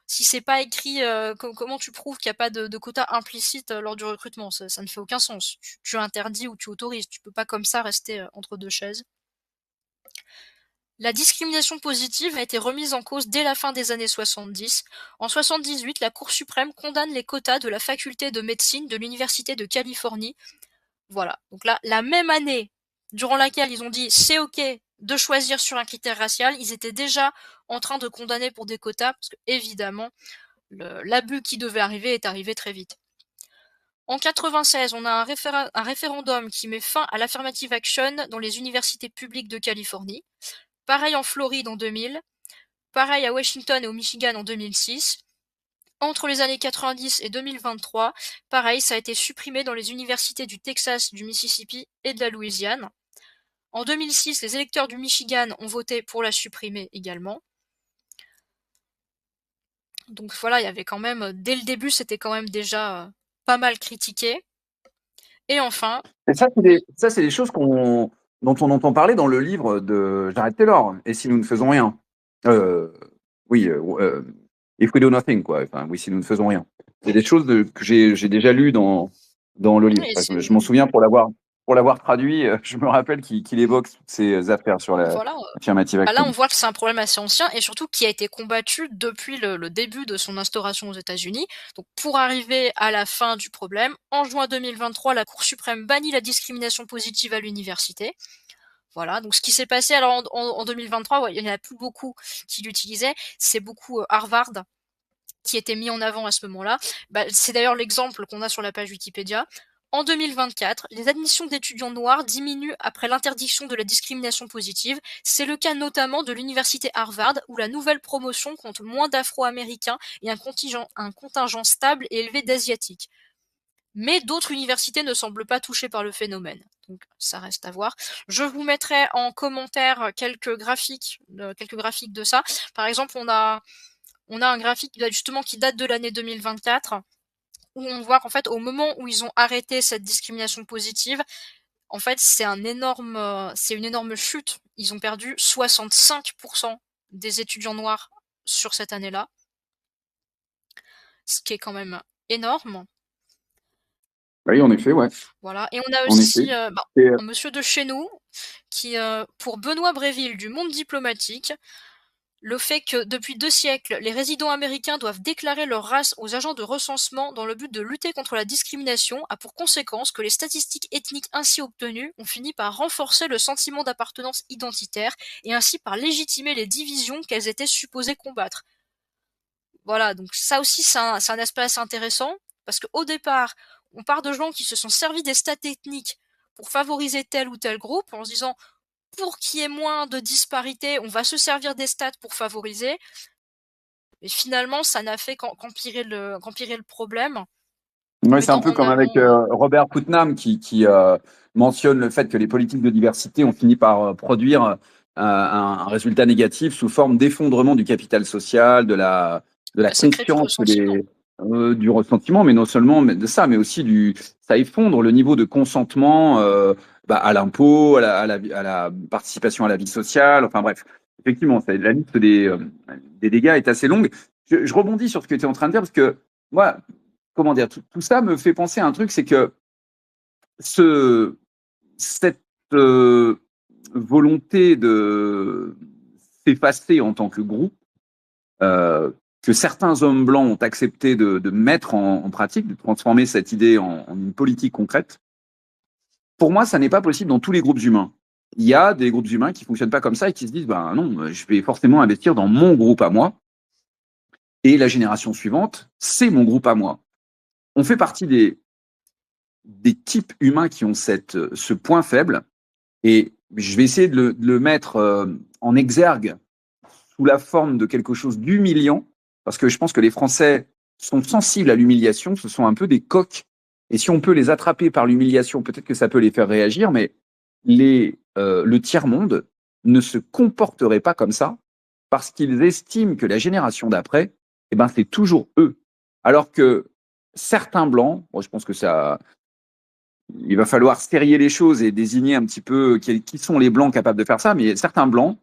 si c'est pas écrit, comment tu prouves qu'il n'y a pas de quotas implicites lors du recrutement? Ça ne fait aucun sens. Tu interdis ou tu autorises. Tu peux pas comme ça rester entre deux chaises. La discrimination positive a été remise en cause dès la fin des années 70. En 78, la Cour suprême condamne les quotas de la faculté de médecine de l'Université de Californie. Voilà. Donc là, la même année durant laquelle ils ont dit c'est OK de choisir sur un critère racial, ils étaient déjà en train de condamner pour des quotas, parce que évidemment, l'abus qui devait arriver est arrivé très vite. En 96, on a un référendum qui met fin à l'affirmative action dans les universités publiques de Californie. Pareil en Floride en 2000. Pareil à Washington et au Michigan en 2006. Entre les années 90 et 2023, pareil, ça a été supprimé dans les universités du Texas, du Mississippi et de la Louisiane. En 2006, les électeurs du Michigan ont voté pour la supprimer également. Donc voilà, il y avait quand même, dès le début, c'était quand même déjà pas mal critiqué. Et enfin... Et ça, c'est des choses dont on entend parler dans le livre de Jared Taylor. Et si nous ne faisons rien Oui, If we do nothing, quoi. Enfin, oui, si nous ne faisons rien. C'est des choses que j'ai déjà lues dans le livre. Enfin, je m'en souviens pour l'avoir traduit, je me rappelle qu'il évoque toutes ces affaires sur la affirmative action. Là, on voit que c'est un problème assez ancien et surtout qui a été combattu depuis le début de son instauration aux États-Unis. Donc, pour arriver à la fin du problème, en juin 2023, la Cour suprême bannit la discrimination positive à l'université. Voilà, donc ce qui s'est passé alors en 2023, il n'y en a plus beaucoup qui l'utilisaient, c'est beaucoup Harvard qui était mis en avant à ce moment-là. C'est d'ailleurs l'exemple qu'on a sur la page Wikipédia. En 2024, les admissions d'étudiants noirs diminuent après l'interdiction de la discrimination positive. C'est le cas notamment de l'université Harvard, où la nouvelle promotion compte moins d'Afro-Américains et un contingent stable et élevé d'Asiatiques. Mais d'autres universités ne semblent pas touchées par le phénomène. Donc ça reste à voir. Je vous mettrai en commentaire quelques graphiques de ça. Par exemple, on a un graphique justement qui date de l'année 2024, où on voit qu'en fait, au moment où ils ont arrêté cette discrimination positive, en fait, c'est une énorme chute. Ils ont perdu 65% des étudiants noirs sur cette année-là, ce qui est quand même énorme. Oui, en effet, ouais. Voilà. Et on a En aussi effet. un monsieur de chez nous qui, pour Benoît Bréville du Monde diplomatique, le fait que depuis 2 siècles, les résidents américains doivent déclarer leur race aux agents de recensement dans le but de lutter contre la discrimination a pour conséquence que les statistiques ethniques ainsi obtenues ont fini par renforcer le sentiment d'appartenance identitaire et ainsi par légitimer les divisions qu'elles étaient supposées combattre. Voilà, donc ça aussi c'est un aspect assez intéressant, parce qu'au départ, on part de gens qui se sont servis des stats ethniques pour favoriser tel ou tel groupe, en se disant pour qu'il y ait moins de disparité, on va se servir des stats pour favoriser. Mais finalement, ça n'a fait qu'empirer le problème. Ouais, c'est un peu comme avec Robert Putnam qui mentionne le fait que les politiques de diversité ont fini par produire un résultat négatif sous forme d'effondrement du capital social, de la confiance, du ressentiment, mais non seulement de ça, mais aussi ça effondre le niveau de consentement à l'impôt, à la participation à la vie sociale. Enfin bref, effectivement, la liste des dégâts est assez longue. Je rebondis sur ce que tu es en train de dire parce que moi, comment dire, tout ça me fait penser à un truc, c'est que cette volonté de s'effacer en tant que groupe, que certains hommes blancs ont accepté de mettre en pratique, de transformer cette idée en une politique concrète, pour moi, ça n'est pas possible dans tous les groupes humains. Il y a des groupes humains qui ne fonctionnent pas comme ça et qui se disent, ben non, je vais forcément investir dans mon groupe à moi, et la génération suivante, c'est mon groupe à moi. On fait partie des types humains qui ont ce point faible, et je vais essayer de le mettre en exergue sous la forme de quelque chose d'humiliant, parce que je pense que les Français sont sensibles à l'humiliation, ce sont un peu des coqs, et si on peut les attraper par l'humiliation, peut-être que ça peut les faire réagir, mais le tiers-monde ne se comporterait pas comme ça, parce qu'ils estiment que la génération d'après, eh ben, c'est toujours eux. Alors que certains blancs, bon, je pense que il va falloir stérier les choses et désigner un petit peu qui sont les blancs capables de faire ça, mais certains blancs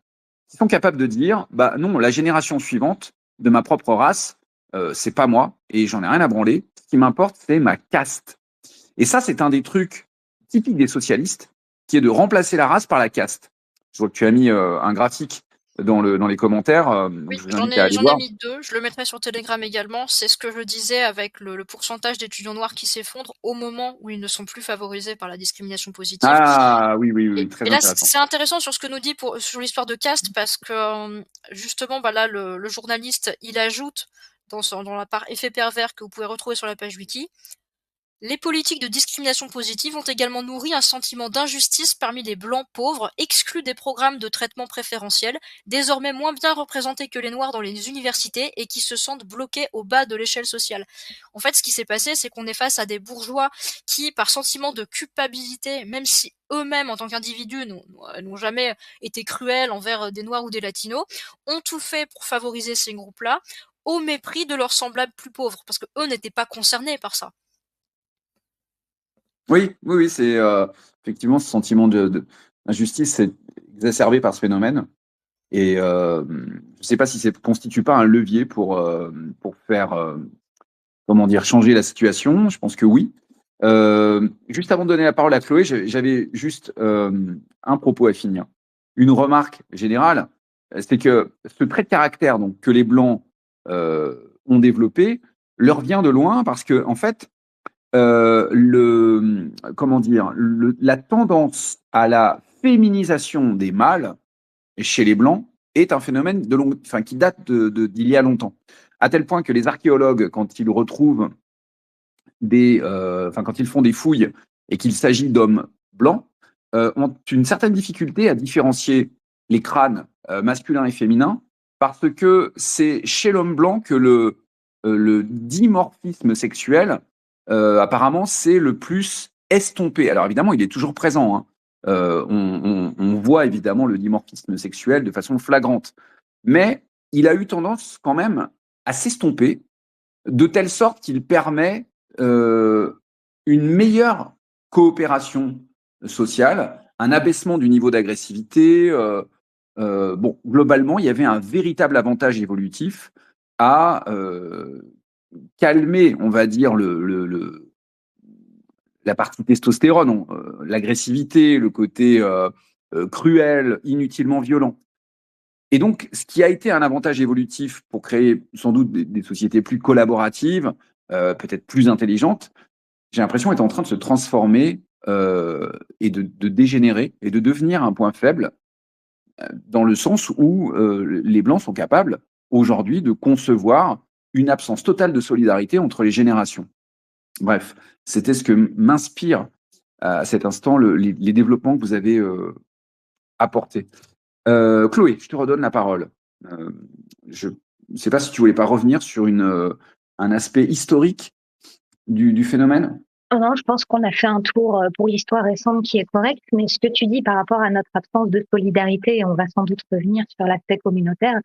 qui sont capables de dire, bah non, la génération suivante de ma propre race, c'est pas moi et j'en ai rien à branler. Ce qui m'importe, c'est ma caste. Et ça, c'est un des trucs typiques des socialistes, qui est de remplacer la race par la caste. Je vois que tu as mis un graphique dans les commentaires. Oui, je vous invite à aller voir. J'en ai mis 2. Je le mettrai sur Telegram également. C'est ce que je disais avec le pourcentage d'étudiants noirs qui s'effondre au moment où ils ne sont plus favorisés par la discrimination positive. Ah oui, très intéressant. Et là, c'est intéressant sur ce que nous dit sur l'histoire de caste, parce que justement, là, le journaliste, il ajoute dans la part effet pervers que vous pouvez retrouver sur la page wiki. Les politiques de discrimination positive ont également nourri un sentiment d'injustice parmi les blancs pauvres, exclus des programmes de traitement préférentiel, désormais moins bien représentés que les noirs dans les universités et qui se sentent bloqués au bas de l'échelle sociale. En fait, ce qui s'est passé, c'est qu'on est face à des bourgeois qui, par sentiment de culpabilité, même si eux-mêmes, en tant qu'individus, n'ont jamais été cruels envers des noirs ou des latinos, ont tout fait pour favoriser ces groupes-là, au mépris de leurs semblables plus pauvres, parce que eux n'étaient pas concernés par ça. Oui, c'est effectivement ce sentiment d'injustice, c'est exacerbé par ce phénomène. Et je ne sais pas si ça ne constitue pas un levier pour faire, changer la situation. Je pense que oui. Juste avant de donner la parole à Chloé, j'avais juste un propos à finir. Une remarque générale, c'est que ce trait de caractère donc, que les Blancs ont développé leur vient de loin parce que, en fait, la tendance à la féminisation des mâles chez les Blancs est un phénomène qui date d'il y a longtemps. à tel point que les archéologues, quand ils retrouvent quand ils font des fouilles et qu'il s'agit d'hommes blancs, ont une certaine difficulté à différencier les crânes masculins et féminins, parce que c'est chez l'homme blanc que le dimorphisme sexuel, apparemment, c'est le plus estompé. Alors évidemment, il est toujours présent, hein. On voit évidemment le dimorphisme sexuel de façon flagrante, mais il a eu tendance quand même à s'estomper, de telle sorte qu'il permet une meilleure coopération sociale, un abaissement du niveau d'agressivité. Bon, globalement, il y avait un véritable avantage évolutif à calmer, on va dire, la partie testostérone, l'agressivité, le côté cruel, inutilement violent. Et donc, ce qui a été un avantage évolutif pour créer sans doute des sociétés plus collaboratives, peut-être plus intelligentes, j'ai l'impression est en train de se transformer et de dégénérer et de devenir un point faible, dans le sens où les Blancs sont capables aujourd'hui de concevoir une absence totale de solidarité entre les générations. Bref, c'était ce que m'inspire à cet instant les développements que vous avez apportés. Chloé, je te redonne la parole. Je ne sais pas si tu voulais pas revenir sur un aspect historique du phénomène. Non, je pense qu'on a fait un tour pour l'histoire récente qui est correct, mais ce que tu dis par rapport à notre absence de solidarité, et on va sans doute revenir sur l'aspect communautaire,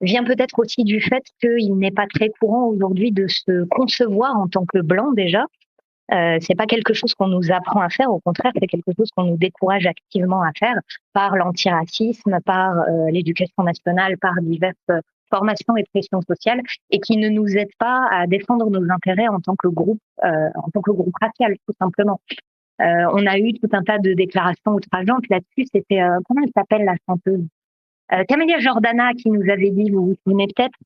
vient peut-être aussi du fait qu'il n'est pas très courant aujourd'hui de se concevoir en tant que blanc déjà. C'est pas quelque chose qu'on nous apprend à faire, au contraire, c'est quelque chose qu'on nous décourage activement à faire par l'antiracisme, par l'éducation nationale, par diverses formations et pressions sociales, et qui ne nous aide pas à défendre nos intérêts en tant que groupe racial, tout simplement. On a eu tout un tas de déclarations outrageantes là-dessus. C'était comment elle s'appelle la chanteuse, Camélia Jordana, qui nous avait dit, vous vous souvenez peut-être,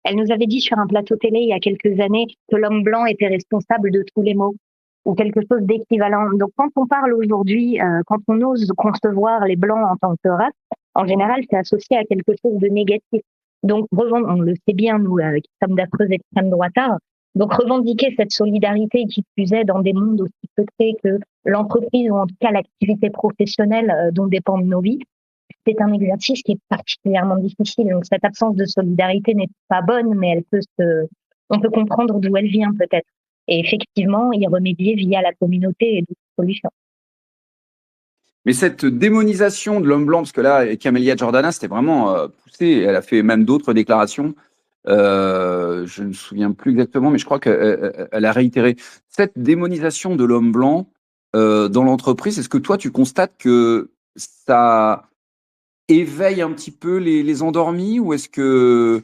elle nous avait dit sur un plateau télé il y a quelques années que l'homme blanc était responsable de tous les maux, ou quelque chose d'équivalent. Donc quand on parle aujourd'hui, quand on ose concevoir les blancs en tant que race, en général c'est associé à quelque chose de négatif. Donc on le sait bien, nous qui sommes d'affreux extrêmes droitards, donc revendiquer cette solidarité qui plus est dans des mondes aussi secrets que l'entreprise ou en tout cas l'activité professionnelle dont dépendent nos vies, c'est un exercice qui est particulièrement difficile. Donc cette absence de solidarité n'est pas bonne, mais on peut comprendre d'où elle vient peut-être. Et effectivement, y remédier via la communauté est une solution. Mais cette démonisation de l'homme blanc, parce que là, Camélia Jordana, c'était vraiment poussé. Elle a fait même d'autres déclarations. Je ne me souviens plus exactement, mais je crois qu'elle a réitéré cette démonisation de l'homme blanc dans l'entreprise. Est-ce que toi, tu constates que ça éveille un petit peu les endormis, ou est-ce que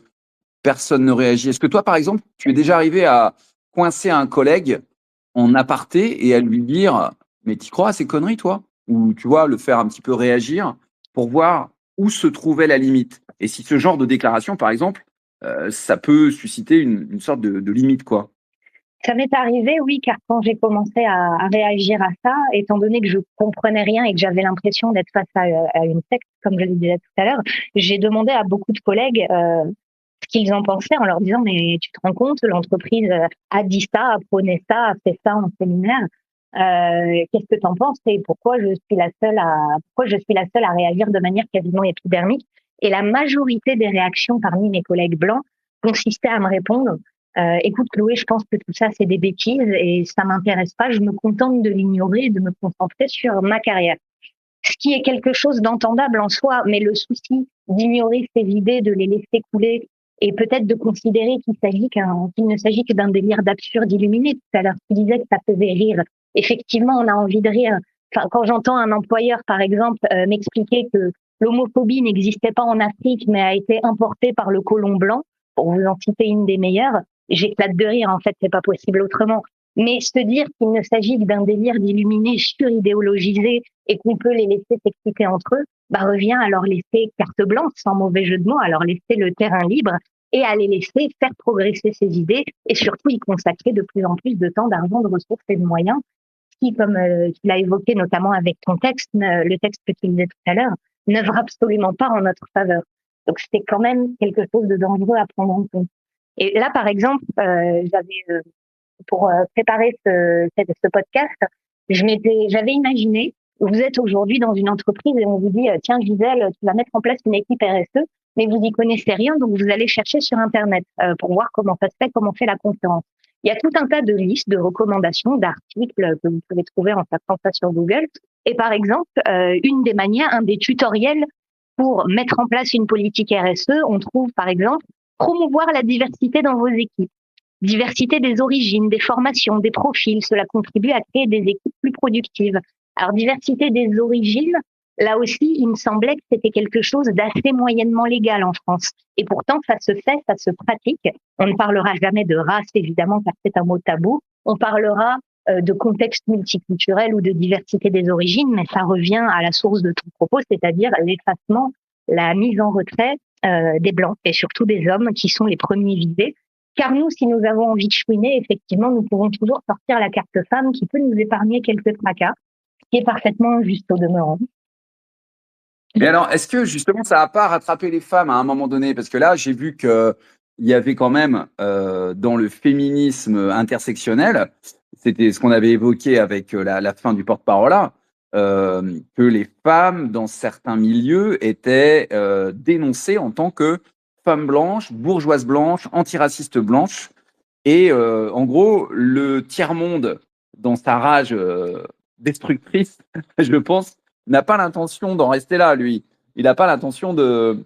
personne ne réagit? Est-ce que toi, par exemple, tu es déjà arrivé à coincer un collègue en aparté et à lui dire « Mais t'y crois à ces conneries, toi ?» Ou tu vois, le faire un petit peu réagir pour voir où se trouvait la limite. Et si ce genre de déclaration, par exemple, ça peut susciter une sorte de limite, quoi. Ça m'est arrivé, oui, car quand j'ai commencé à réagir à ça, étant donné que je comprenais rien et que j'avais l'impression d'être face à une secte, comme je le disais tout à l'heure, j'ai demandé à beaucoup de collègues ce qu'ils en pensaient en leur disant mais tu te rends compte, l'entreprise a dit ça, a prôné ça, a fait ça en séminaire. Qu'est-ce que tu en penses et pourquoi je suis la seule à réagir de manière quasiment épidermique? Et la majorité des réactions parmi mes collègues blancs consistait à me répondre écoute Chloé, je pense que tout ça c'est des bêtises et ça m'intéresse pas, je me contente de l'ignorer et de me concentrer sur ma carrière. Ce qui est quelque chose d'entendable en soi, mais le souci d'ignorer ces idées, de les laisser couler et peut-être de considérer qu'il ne s'agit que d'un délire d'absurde illuminé. Tout à l'heure, tu disais que ça faisait rire. Effectivement, on a envie de rire. Enfin, quand j'entends un employeur, par exemple, m'expliquer que l'homophobie n'existait pas en Afrique, mais a été importée par le colon blanc, pour vous en citer une des meilleures, j'éclate de rire. En fait, c'est pas possible autrement. Mais se dire qu'il ne s'agit que d'un délire d'illuminés suridéologisés et qu'on peut les laisser s'expliquer entre eux, revient à leur laisser carte blanche, sans mauvais jeu de mots, à leur laisser le terrain libre et à les laisser faire progresser ces idées et surtout y consacrer de plus en plus de temps, d'argent, de ressources et de moyens, qui, comme tu l'as évoqué notamment avec ton texte, le texte que tu disais tout à l'heure, n'œuvre absolument pas en notre faveur. Donc c'est quand même quelque chose de dangereux à prendre en compte. Et là, par exemple, pour préparer ce podcast, j'avais imaginé, vous êtes aujourd'hui dans une entreprise et on vous dit, tiens Gisèle, tu vas mettre en place une équipe RSE, mais vous n'y connaissez rien, donc vous allez chercher sur Internet pour voir comment ça se fait, comment fait la concurrence. Il y a tout un tas de listes, de recommandations, d'articles que vous pouvez trouver en tapant ça sur Google. Et par exemple, une des manières, un des tutoriels pour mettre en place une politique RSE, on trouve par exemple promouvoir la diversité dans vos équipes. Diversité des origines, des formations, des profils, cela contribue à créer des équipes plus productives. Alors, diversité des origines, là aussi, il me semblait que c'était quelque chose d'assez moyennement légal en France. Et pourtant, ça se fait, ça se pratique. On ne parlera jamais de race, évidemment, car c'est un mot tabou. On parlera de contexte multiculturel ou de diversité des origines, mais ça revient à la source de ton propos, c'est-à-dire l'effacement, la mise en retrait des Blancs et surtout des hommes qui sont les premiers visés. Car nous, si nous avons envie de chouiner, effectivement, nous pouvons toujours sortir la carte femme qui peut nous épargner quelques tracas, ce qui est parfaitement juste au demeurant. Mais alors, est-ce que justement, ça n'a pas rattrapé les femmes à un moment donné? Parce que là, j'ai vu qu'il y avait quand même dans le féminisme intersectionnel, c'était ce qu'on avait évoqué avec la fin du porte-parole là, que les femmes dans certains milieux étaient dénoncées en tant que femmes blanches, bourgeoises blanches, antiracistes blanches. Et en gros, le tiers-monde, dans sa rage destructrice, je pense, n'a pas l'intention d'en rester là, lui. Il n'a pas l'intention de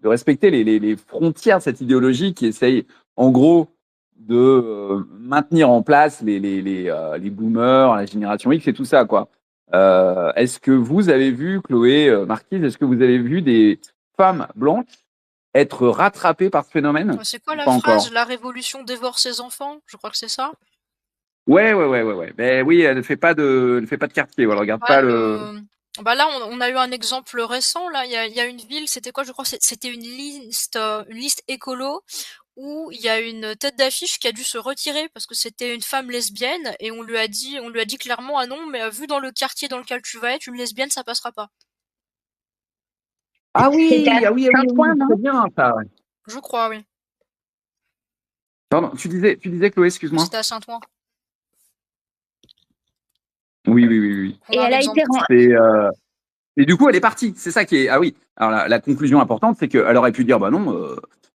respecter les frontières de cette idéologie qui essaye, en gros, de maintenir en place les boomers, la génération X et tout ça, quoi. Est-ce que vous avez vu, Chloé Marquise, est-ce que vous avez vu des femmes blanches être rattrapées par ce phénomène? C'est quoi la Pas phrase? encore. La révolution dévore ses enfants? Je crois que c'est ça. Ouais. Ben oui, elle ne fait pas de quartier. Elle regarde pas le. Bah là, on a eu un exemple récent. Là, il y a une ville. C'était quoi? Je crois que c'était une liste écolo où il y a une tête d'affiche qui a dû se retirer parce que c'était une femme lesbienne et on lui a dit clairement, ah non, mais vu dans le quartier dans lequel tu vas être, une lesbienne, ça passera pas. Ah C'était à oui, Saint-Ouen, non? c'est bien ça. Je crois, oui. Pardon, tu disais Chloé, excuse-moi. C'était à Saint-Ouen. Oui. Et elle a été Et du coup, elle est partie. C'est ça qui est. Ah oui. Alors la conclusion importante, c'est qu'elle aurait pu dire, bah non,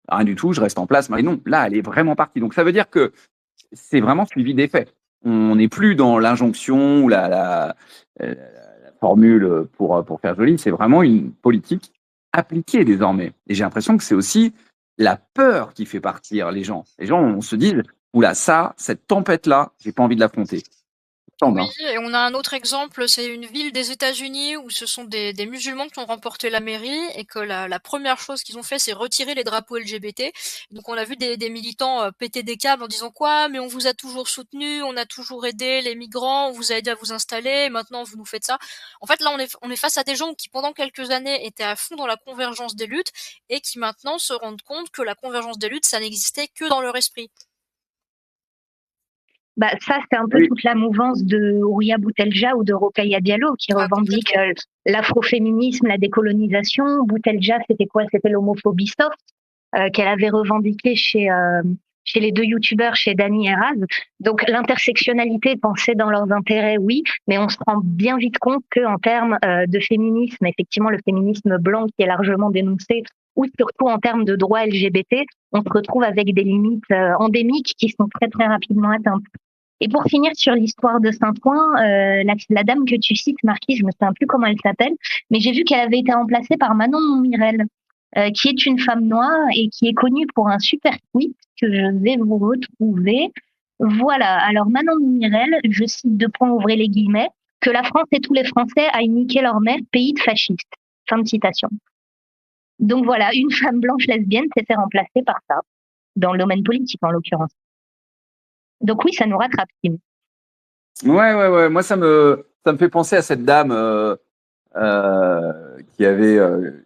rien du tout, je reste en place. Mais non, là, elle est vraiment partie. Donc ça veut dire que c'est vraiment suivi des faits. On n'est plus dans l'injonction ou la formule pour faire joli. C'est vraiment une politique appliquée désormais. Et j'ai l'impression que c'est aussi la peur qui fait partir les gens. Les gens, on se dit, oula, cette tempête-là, j'ai pas envie de l'affronter. Oui, et on a un autre exemple, c'est une ville des États-Unis où ce sont des musulmans qui ont remporté la mairie et que la première chose qu'ils ont fait, c'est retirer les drapeaux LGBT. Donc on a vu des militants péter des câbles en disant quoi, mais on vous a toujours soutenu, on a toujours aidé les migrants, on vous a aidé à vous installer, maintenant vous nous faites ça. En fait, là, on est face à des gens qui pendant quelques années étaient à fond dans la convergence des luttes et qui maintenant se rendent compte que la convergence des luttes, ça n'existait que dans leur esprit. Bah, ça, c'est un peu toute la mouvance de Ouria Boutelja ou de Rokhaya Diallo qui revendique l'afroféminisme, la décolonisation. Boutelja, c'était quoi? C'était l'homophobie soft qu'elle avait revendiqué chez les deux youtubeurs, chez Dany et Raz. Donc l'intersectionnalité pensée dans leurs intérêts, oui, mais on se rend bien vite compte qu'en termes de féminisme, effectivement le féminisme blanc qui est largement dénoncé, ou surtout en termes de droits LGBT, on se retrouve avec des limites endémiques qui sont très très rapidement atteintes. Et pour finir sur l'histoire de Saint-Ouen, la dame que tu cites, Marquis, je me souviens plus comment elle s'appelle, mais j'ai vu qu'elle avait été remplacée par Manon Montmirel, qui est une femme noire et qui est connue pour un super tweet que je vais vous retrouver. Voilà. Alors Manon Montmirel, je cite deux points, ouvrez les guillemets, que la France et tous les Français aillent niquer leur mère, pays de fascistes. Fin de citation. Donc voilà, une femme blanche lesbienne s'est fait remplacer par ça, dans le domaine politique en l'occurrence. Donc oui, ça nous rattrape. Ouais. Moi, ça me fait penser à cette dame qui avait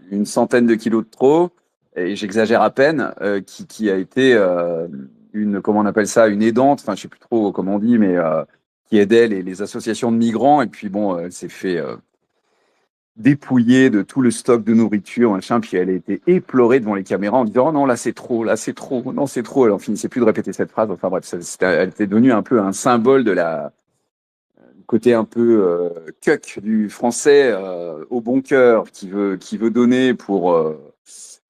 une centaine de kilos de trop, et j'exagère à peine, qui a été comment on appelle ça, une aidante, enfin je sais plus trop comment on dit, mais qui aidait les associations de migrants, et puis bon, elle s'est fait dépouillée de tout le stock de nourriture, machin, puis elle a été éplorée devant les caméras en disant oh non, là c'est trop, non c'est trop. Elle en finissait plus de répéter cette phrase. Enfin bref, elle était devenue un peu un symbole de la côté un peu cuck du français au bon cœur qui veut donner pour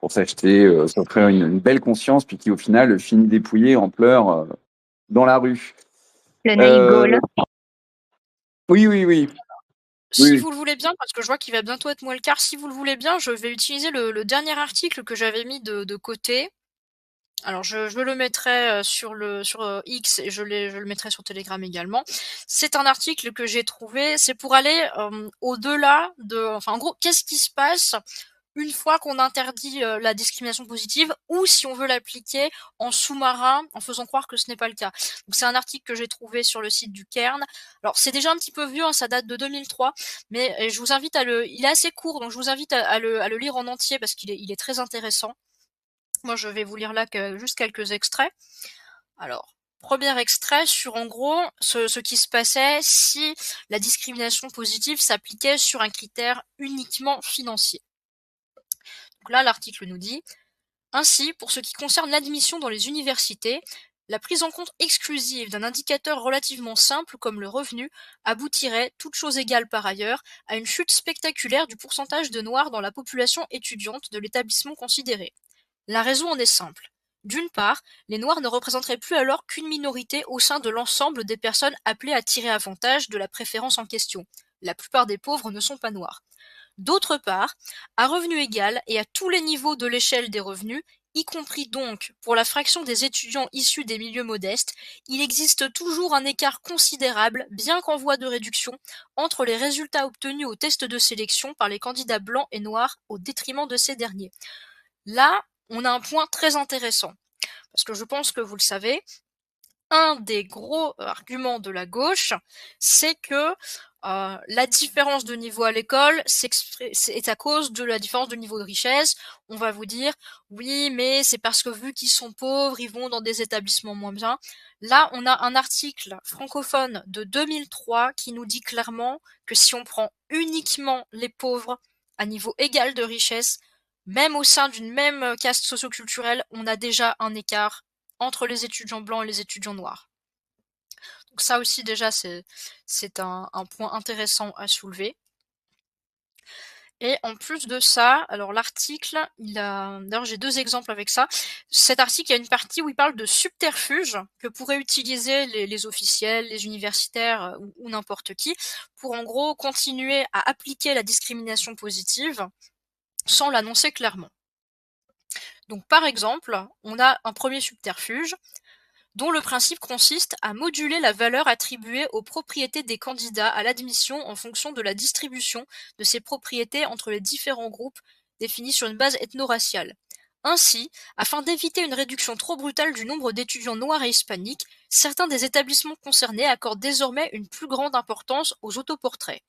s'acheter, s'offrir une belle conscience, puis qui au final finit dépouillé en pleurs dans la rue. Le naïf Gaulle. Oui, oui, oui. Si Oui. vous le voulez bien, parce que je vois qu'il va bientôt être moins le quart, si vous le voulez bien, je vais utiliser le dernier article que j'avais mis de côté. Alors je le mettrai sur X et je le mettrai sur Telegram également. C'est un article que j'ai trouvé, c'est pour aller au-delà enfin en gros, qu'est-ce qui se passe une fois qu'on interdit la discrimination positive, ou si on veut l'appliquer en sous-marin en faisant croire que ce n'est pas le cas. Donc c'est un article que j'ai trouvé sur le site du Cairn. Alors c'est déjà un petit peu vieux, hein, ça date de 2003, mais je vous invite il est assez court, donc je vous invite à le lire en entier parce qu'il est très intéressant. Moi je vais vous lire là juste quelques extraits. Alors, premier extrait sur en gros ce qui se passait si la discrimination positive s'appliquait sur un critère uniquement financier. Donc là, l'article nous dit « Ainsi, pour ce qui concerne l'admission dans les universités, la prise en compte exclusive d'un indicateur relativement simple comme le revenu aboutirait, toutes choses égales par ailleurs, à une chute spectaculaire du pourcentage de Noirs dans la population étudiante de l'établissement considéré. La raison en est simple. D'une part, les Noirs ne représenteraient plus alors qu'une minorité au sein de l'ensemble des personnes appelées à tirer avantage de la préférence en question. La plupart des pauvres ne sont pas Noirs. D'autre part, à revenu égal et à tous les niveaux de l'échelle des revenus, y compris donc pour la fraction des étudiants issus des milieux modestes, il existe toujours un écart considérable, bien qu'en voie de réduction, entre les résultats obtenus au test de sélection par les candidats blancs et noirs au détriment de ces derniers. » Là, on a un point très intéressant, parce que je pense que vous le savez, un des gros arguments de la gauche, c'est que la différence de niveau à l'école c'est à cause de la différence de niveau de richesse. On va vous dire, oui, mais c'est parce que vu qu'ils sont pauvres, ils vont dans des établissements moins bien. Là, on a un article francophone de 2003 qui nous dit clairement que si on prend uniquement les pauvres à niveau égal de richesse, même au sein d'une même caste socioculturelle, on a déjà un écart entre les étudiants blancs et les étudiants noirs. Donc ça aussi déjà c'est un point intéressant à soulever. Et en plus de ça, alors l'article, d'ailleurs j'ai deux exemples avec ça. Cet article, il y a une partie où il parle de subterfuges que pourraient utiliser les officiels, les universitaires ou n'importe qui pour en gros continuer à appliquer la discrimination positive sans l'annoncer clairement. Donc par exemple, on a un premier subterfuge dont le principe consiste à moduler la valeur attribuée aux propriétés des candidats à l'admission en fonction de la distribution de ces propriétés entre les différents groupes définis sur une base ethno-raciale. Ainsi, afin d'éviter une réduction trop brutale du nombre d'étudiants noirs et hispaniques, certains des établissements concernés accordent désormais une plus grande importance aux autoportraits,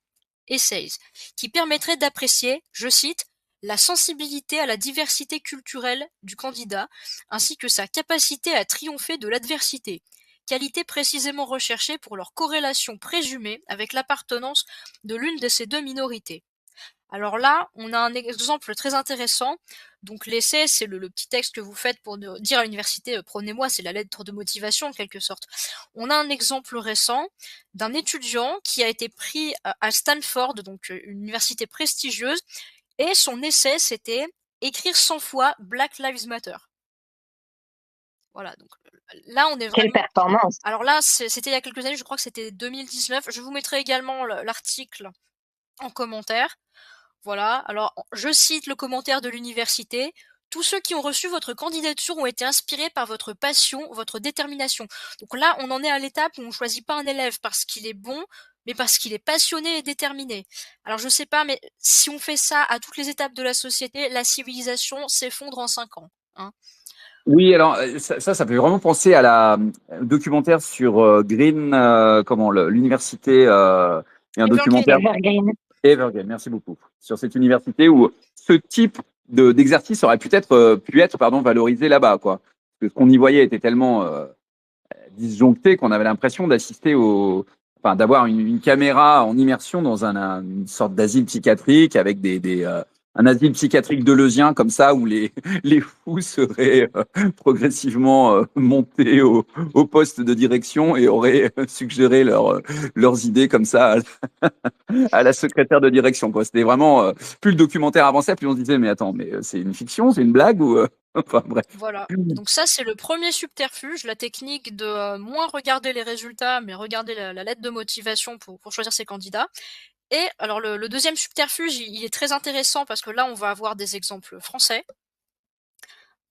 essays, qui permettraient d'apprécier, je cite, la sensibilité à la diversité culturelle du candidat, ainsi que sa capacité à triompher de l'adversité, qualité précisément recherchée pour leur corrélation présumée avec l'appartenance de l'une de ces deux minorités. Alors là, on a un exemple très intéressant. Donc l'essai, c'est le petit texte que vous faites pour dire à l'université prenez-moi, c'est la lettre de motivation en quelque sorte. On a un exemple récent d'un étudiant qui a été pris à Stanford, donc une université prestigieuse, et son essai, c'était écrire 100 fois Black Lives Matter. Voilà, donc là, on est vraiment... Quelle performance! Alors là, c'était il y a quelques années, je crois que c'était 2019. Je vous mettrai également l'article en commentaire. Voilà, alors je cite le commentaire de l'université. Tous ceux qui ont reçu votre candidature ont été inspirés par votre passion, votre détermination. Donc là, on en est à l'étape où on choisit pas un élève parce qu'il est bon, mais parce qu'il est passionné et déterminé. Alors je sais pas, mais si on fait ça à toutes les étapes de la société, la civilisation s'effondre en 5 ans. Hein. Oui, alors ça fait vraiment penser à au documentaire sur Green, l'université. Il y a un documentaire. Evergreen, merci beaucoup. Sur cette université où ce type d'exercice aurait pu être valorisé là-bas, quoi. Parce que ce qu'on y voyait était tellement disjoncté qu'on avait l'impression d'assister enfin, d'avoir une caméra en immersion dans une sorte d'asile psychiatrique avec un asile psychiatrique deleuzien comme ça où les fous seraient progressivement montés au poste de direction et auraient suggéré leurs idées comme ça à la secrétaire de direction, quoi. C'était vraiment plus le documentaire avançait, plus on se disait mais attends, mais c'est une fiction, c'est une blague ou enfin bref. Voilà. Donc ça, c'est le premier subterfuge, la technique de moins regarder les résultats, mais regarder la lettre de motivation pour choisir ses candidats. Et alors le deuxième subterfuge, il est très intéressant parce que là, on va avoir des exemples français.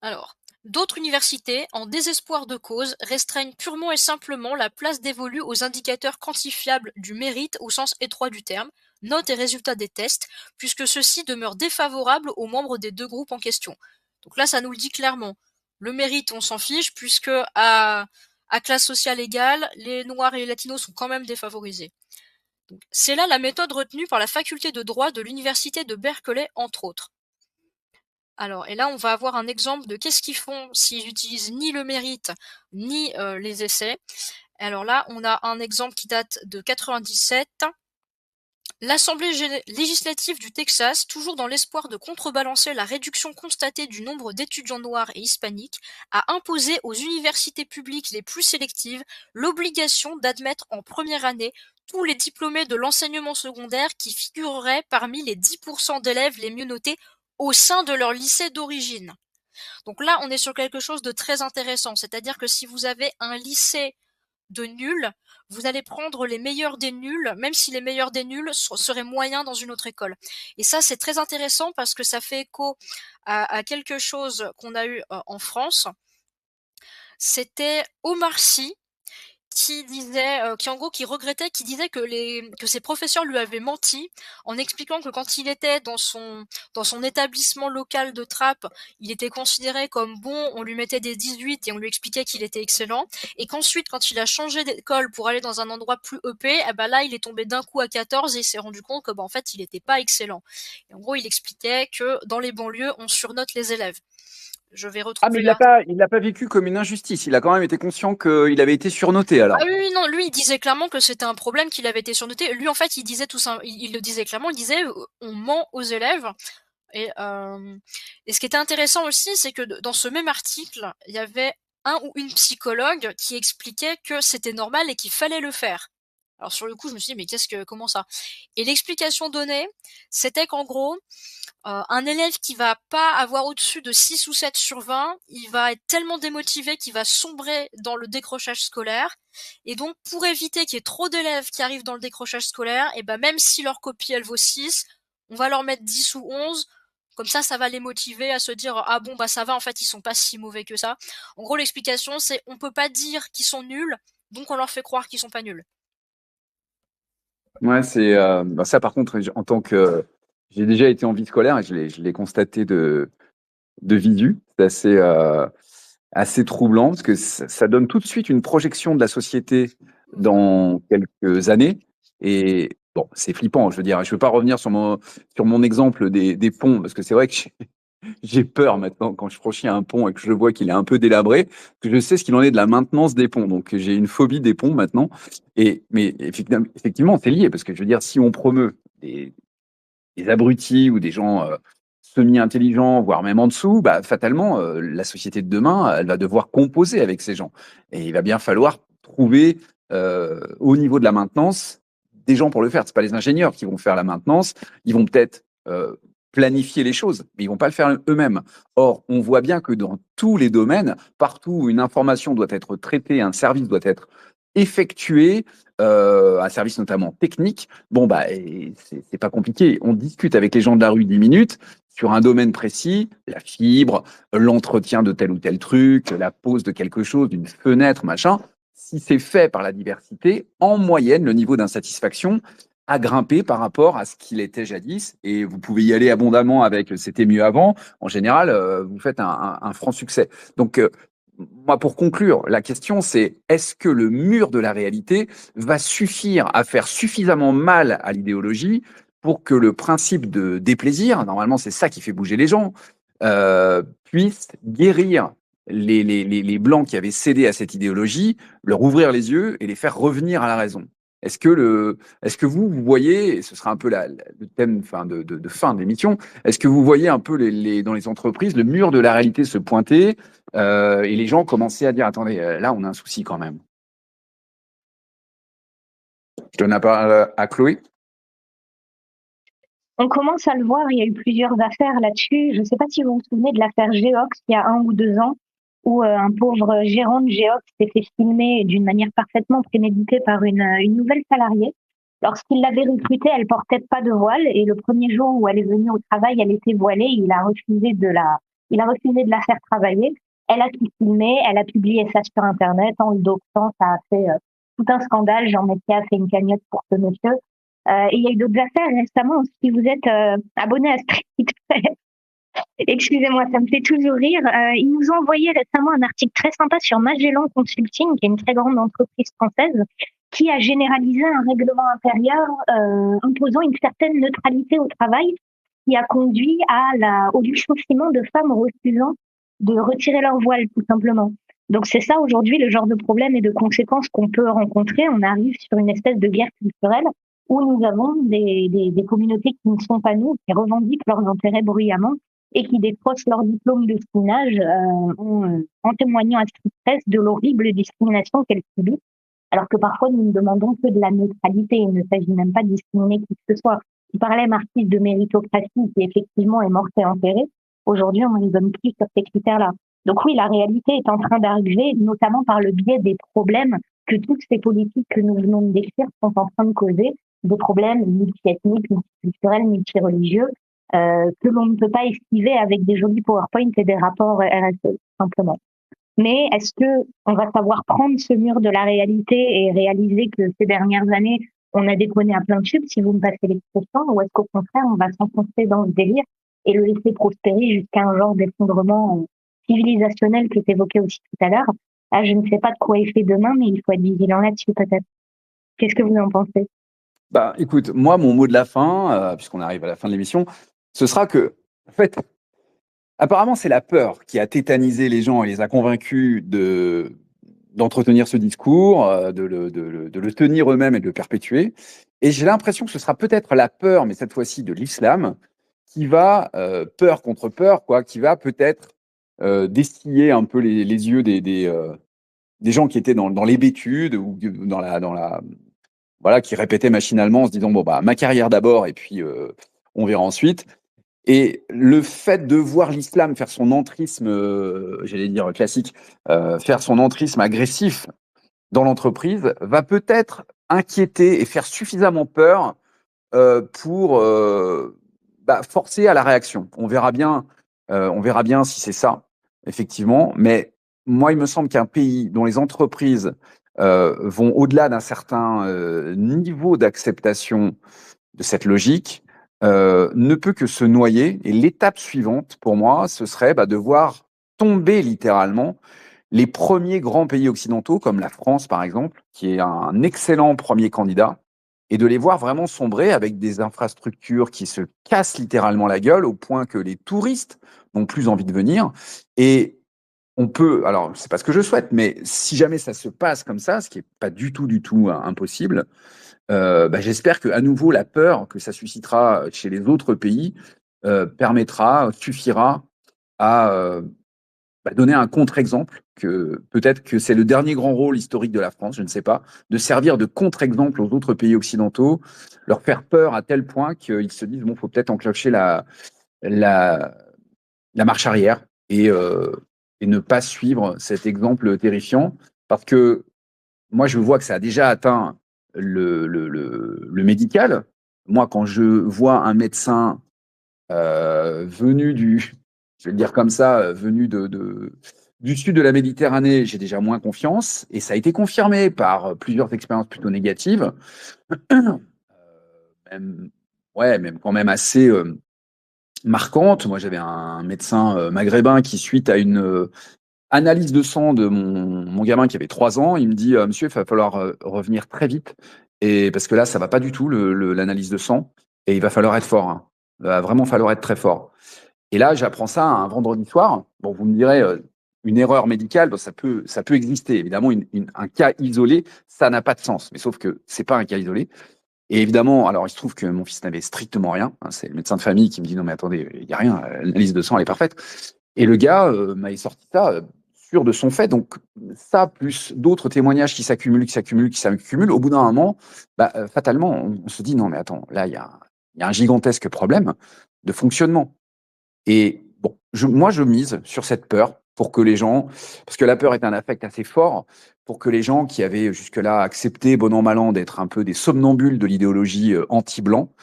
Alors, d'autres universités, en désespoir de cause, restreignent purement et simplement la place dévolue aux indicateurs quantifiables du mérite au sens étroit du terme, notes et résultats des tests, puisque ceux-ci demeurent défavorables aux membres des deux groupes en question. Donc là, ça nous le dit clairement. Le mérite, on s'en fiche, puisque à classe sociale égale, les Noirs et les Latinos sont quand même défavorisés. C'est là la méthode retenue par la faculté de droit de l'université de Berkeley, entre autres. Alors, et là, on va avoir un exemple de qu'est-ce qu'ils font s'ils utilisent ni le mérite, ni les essais. Alors là, on a un exemple qui date de 97. L'Assemblée législative du Texas, toujours dans l'espoir de contrebalancer la réduction constatée du nombre d'étudiants noirs et hispaniques, a imposé aux universités publiques les plus sélectives l'obligation d'admettre en première année tous les diplômés de l'enseignement secondaire qui figureraient parmi les 10% d'élèves les mieux notés au sein de leur lycée d'origine. Donc là, on est sur quelque chose de très intéressant, c'est-à-dire que si vous avez un lycée de nuls, vous allez prendre les meilleurs des nuls, même si les meilleurs des nuls seraient moyens dans une autre école. Et ça, c'est très intéressant parce que ça fait écho à quelque chose qu'on a eu en France. C'était Omar Sy qui disait, qui regrettait, qui disait que ses professeurs lui avaient menti en expliquant que quand il était dans son établissement local de Trappes, il était considéré comme bon, on lui mettait des 18 et on lui expliquait qu'il était excellent, et qu'ensuite, quand il a changé d'école pour aller dans un endroit plus EP, eh ben là, il est tombé d'un coup à 14 et il s'est rendu compte que, en fait, il n'était pas excellent. Et en gros, il expliquait que dans les banlieues, on surnote les élèves. Je vais Ah, mais retrouver il l'a pas vécu comme une injustice. Il a quand même été conscient qu'il avait été surnoté, Ah alors. oui, non, lui, il disait clairement que c'était un problème qu'il avait été surnoté. Lui, en fait, il disait tout ça, il le disait clairement, il disait on ment aux élèves. Et ce qui était intéressant aussi, c'est que dans ce même article, il y avait un ou une psychologue qui expliquait que c'était normal et qu'il fallait le faire. Alors sur le coup, je me suis dit, mais comment ça? Et l'explication donnée, c'était qu'en gros, un élève qui va pas avoir au-dessus de 6 ou 7 sur 20, il va être tellement démotivé qu'il va sombrer dans le décrochage scolaire. Et donc, pour éviter qu'il y ait trop d'élèves qui arrivent dans le décrochage scolaire, et ben même si leur copie elle vaut 6, on va leur mettre 10 ou 11. Comme ça va les motiver à se dire ah bon bah ça va, en fait ils sont pas si mauvais que ça. En gros, l'explication c'est on peut pas dire qu'ils sont nuls, donc on leur fait croire qu'ils sont pas nuls. Ouais, c'est ça par contre, en tant que j'ai déjà été en vie scolaire et je l'ai constaté de visu. C'est assez troublant parce que ça donne tout de suite une projection de la société dans quelques années. Et bon, c'est flippant, je veux dire. Je ne veux pas revenir sur mon exemple des ponts parce que c'est vrai que j'ai peur maintenant quand je franchis un pont et que je vois qu'il est un peu délabré, que je sais ce qu'il en est de la maintenance des ponts. Donc j'ai une phobie des ponts maintenant. Mais effectivement, c'est lié parce que je veux dire, si on promeut des abrutis ou des gens semi-intelligents, voire même en dessous, bah, fatalement, la société de demain, elle va devoir composer avec ces gens. Et il va bien falloir trouver au niveau de la maintenance des gens pour le faire. Ce pas les ingénieurs qui vont faire la maintenance. Ils vont peut-être planifier les choses, mais ils vont pas le faire eux-mêmes. Or, on voit bien que dans tous les domaines, partout où une information doit être traitée, un service doit être effectué, un service notamment technique, bon, bah, c'est pas compliqué. On discute avec les gens de la rue 10 minutes sur un domaine précis, la fibre, l'entretien de tel ou tel truc, la pose de quelque chose, d'une fenêtre, machin. Si c'est fait par la diversité, en moyenne, le niveau d'insatisfaction a grimpé par rapport à ce qu'il était jadis. Et vous pouvez y aller abondamment avec c'était mieux avant. En général, vous faites un franc succès. Donc, moi, pour conclure, la question c'est est-ce que le mur de la réalité va suffire à faire suffisamment mal à l'idéologie pour que le principe de déplaisir, normalement c'est ça qui fait bouger les gens, puisse guérir les blancs qui avaient cédé à cette idéologie, leur ouvrir les yeux et les faire revenir à la raison. Est-ce que vous voyez, et ce sera un peu le thème de fin de l'émission, est-ce que vous voyez un peu dans les entreprises le mur de la réalité se pointer et les gens commencer à dire attendez, là on a un souci quand même. Je donne la parole à Chloé. On commence à le voir, il y a eu plusieurs affaires là-dessus. Je ne sais pas si vous vous souvenez de l'affaire Geox il y a 1 ou 2 ans, où un pauvre gérant de Geox s'est fait filmer d'une manière parfaitement préméditée par une nouvelle salariée. Lorsqu'il l'avait recrutée, elle portait pas de voile et le premier jour où elle est venue au travail, elle était voilée. Il a refusé de la faire travailler. Elle a tout filmé, elle a publié ça sur Internet en le doxant. Ça a fait tout un scandale. Jean Messia a fait une cagnotte pour ce monsieur. Et il y a eu d'autres affaires récemment. Si vous êtes abonné à Street Express, excusez-moi, ça me fait toujours rire. Ils nous ont envoyé récemment un article très sympa sur Magellan Consulting, qui est une très grande entreprise française, qui a généralisé un règlement intérieur imposant une certaine neutralité au travail, qui a conduit au licenciement de femmes refusant de retirer leur voile, tout simplement. Donc c'est ça aujourd'hui le genre de problème et de conséquences qu'on peut rencontrer. On arrive sur une espèce de guerre culturelle où nous avons des communautés qui ne sont pas nous, qui revendiquent leurs intérêts bruyamment et qui décrochent leur diplôme de spinage en témoignant à Street Press de l'horrible discrimination qu'elles subissent, alors que parfois nous ne demandons que de la neutralité. Il ne s'agit même pas de discriminer qui que ce soit. Tu parlais, Marquis, de méritocratie qui effectivement est morte et enterrée. Aujourd'hui, on ne donne plus sur ces critères-là. Donc oui, la réalité est en train d'arriver, notamment par le biais des problèmes que toutes ces politiques que nous venons de décrire sont en train de causer, des problèmes multi-ethniques, multiculturels, multireligieux, que l'on ne peut pas esquiver avec des jolis PowerPoint et des rapports RSE, simplement. Mais est-ce que on va savoir prendre ce mur de la réalité et réaliser que ces dernières années, on a déconné à plein de tubes, si vous me passez l'expression, ou est-ce qu'au contraire, on va s'enfoncer dans ce délire et le laisser prospérer jusqu'à un genre d'effondrement civilisationnel qui est évoqué aussi tout à l'heure? Là, je ne sais pas de quoi est fait demain, mais il faut être vigilant là-dessus peut-être. Qu'est-ce que vous en pensez? Bah, écoute, moi, mon mot de la fin, puisqu'on arrive à la fin de l'émission, ce sera que, en fait, apparemment, c'est la peur qui a tétanisé les gens et les a convaincus d'entretenir ce discours, de le tenir eux-mêmes et de le perpétuer. Et j'ai l'impression que ce sera peut-être la peur, mais cette fois-ci de l'islam, qui va, peur contre peur, quoi, qui va peut-être destiller un peu les yeux des gens qui étaient dans l'hébétude ou voilà, qui répétaient machinalement en se disant bon bah ma carrière d'abord et puis on verra ensuite. Et le fait de voir l'islam faire son entrisme, j'allais dire classique, faire son entrisme agressif dans l'entreprise va peut-être inquiéter et faire suffisamment peur pour forcer à la réaction. On verra bien si c'est ça, effectivement. Mais moi, il me semble qu'un pays dont les entreprises vont au-delà d'un certain niveau d'acceptation de cette logique ne peut que se noyer. Et l'étape suivante, pour moi, ce serait de voir tomber littéralement les premiers grands pays occidentaux, comme la France par exemple, qui est un excellent premier candidat, et de les voir vraiment sombrer avec des infrastructures qui se cassent littéralement la gueule au point que les touristes n'ont plus envie de venir. Et on peut, alors c'est pas ce que je souhaite, mais si jamais ça se passe comme ça, ce qui est pas du tout impossible, j'espère qu'à nouveau la peur que ça suscitera chez les autres pays suffira à donner un contre-exemple, que peut-être que c'est le dernier grand rôle historique de la France, je ne sais pas, de servir de contre-exemple aux autres pays occidentaux, leur faire peur à tel point qu'ils se disent bon, faut peut-être enclencher la marche arrière et ne pas suivre cet exemple terrifiant, parce que moi je vois que ça a déjà atteint le médical. Moi, quand je vois un médecin venu je vais le dire comme ça, venu du sud de la Méditerranée, j'ai déjà moins confiance. Et ça a été confirmé par plusieurs expériences plutôt négatives, même quand même assez marquantes. Moi, j'avais un médecin maghrébin qui, suite à une analyse de sang de mon gamin qui avait 3 ans, il me dit monsieur, il va falloir revenir très vite, et parce que là, ça va pas du tout, l'analyse de sang, et il va falloir être fort. Hein. Il va vraiment falloir être très fort. Et là, j'apprends ça un vendredi soir. Bon, vous me direz, une erreur médicale, bon, ça peut exister. Évidemment, un cas isolé, ça n'a pas de sens. Mais sauf que c'est pas un cas isolé. Et évidemment, alors il se trouve que mon fils n'avait strictement rien. Hein, c'est le médecin de famille qui me dit non mais attendez, il y a rien, l'analyse de sang elle est parfaite. Et le gars m'a sorti ça sûr de son fait. Donc ça plus d'autres témoignages qui s'accumulent. Au bout d'un moment, fatalement, on se dit non mais attends, là il y a un gigantesque problème de fonctionnement. Et bon, moi je mise sur cette peur pour que les gens, parce que la peur est un affect assez fort, pour que les gens qui avaient jusque-là accepté, bon an, mal an, d'être un peu des somnambules de l'idéologie anti-blanc,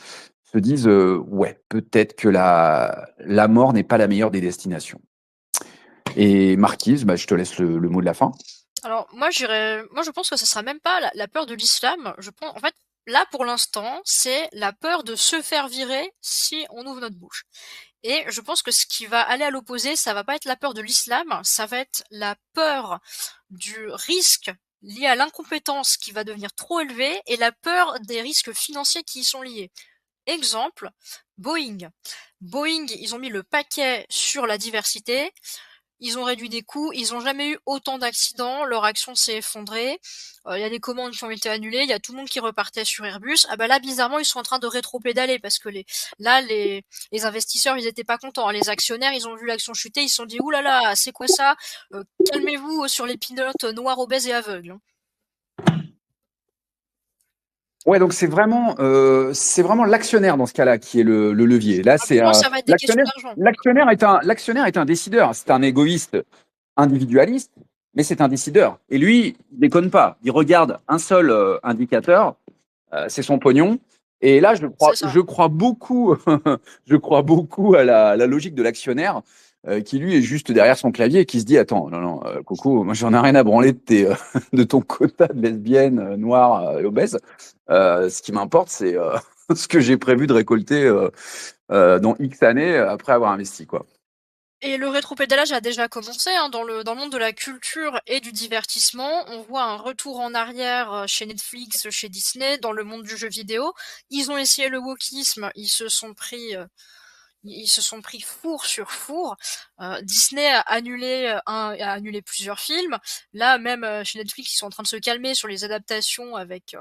se disent ouais, peut-être que la mort n'est pas la meilleure des destinations. Et Marquise, je te laisse le mot de la fin. Alors moi je pense que ça sera même pas la peur de l'islam. Je pense, en fait, là pour l'instant, c'est la peur de se faire virer si on ouvre notre bouche. Et je pense que ce qui va aller à l'opposé, ça va pas être la peur de l'islam, ça va être la peur du risque lié à l'incompétence qui va devenir trop élevé et la peur des risques financiers qui y sont liés. Exemple, Boeing. Boeing, ils ont mis le paquet sur la diversité, ils ont réduit des coûts, ils ont jamais eu autant d'accidents, leur action s'est effondrée, il y a des commandes qui ont été annulées, il y a tout le monde qui repartait sur Airbus. Ah là, bizarrement, ils sont en train de rétro-pédaler parce que les investisseurs, ils étaient pas contents. Les actionnaires, ils ont vu l'action chuter, ils se sont dit, ouh là là, c'est quoi ça? Calmez-vous sur les pilotes noirs, obèses et aveugles. Ouais, donc c'est vraiment l'actionnaire dans ce cas-là qui est le levier. Là, c'est ça va être des questions d'argent. l'actionnaire est un décideur. C'est un égoïste individualiste, mais c'est un décideur. Et lui, il déconne pas. Il regarde un seul indicateur, c'est son pognon. Et là, je crois beaucoup, je crois beaucoup à la logique de l'actionnaire qui lui est juste derrière son clavier et qui se dit attends, non, Coco, moi j'en ai rien à branler de ton quota de lesbiennes noires et obèses. Ce qui m'importe, c'est ce que j'ai prévu de récolter dans X années après avoir investi, quoi. Et le rétropédalage a déjà commencé dans le monde de la culture et du divertissement. On voit un retour en arrière chez Netflix, chez Disney, dans le monde du jeu vidéo. Ils ont essayé le wokisme, ils se sont pris four sur four. Disney a annulé plusieurs films. Là, même chez Netflix, ils sont en train de se calmer sur les adaptations avec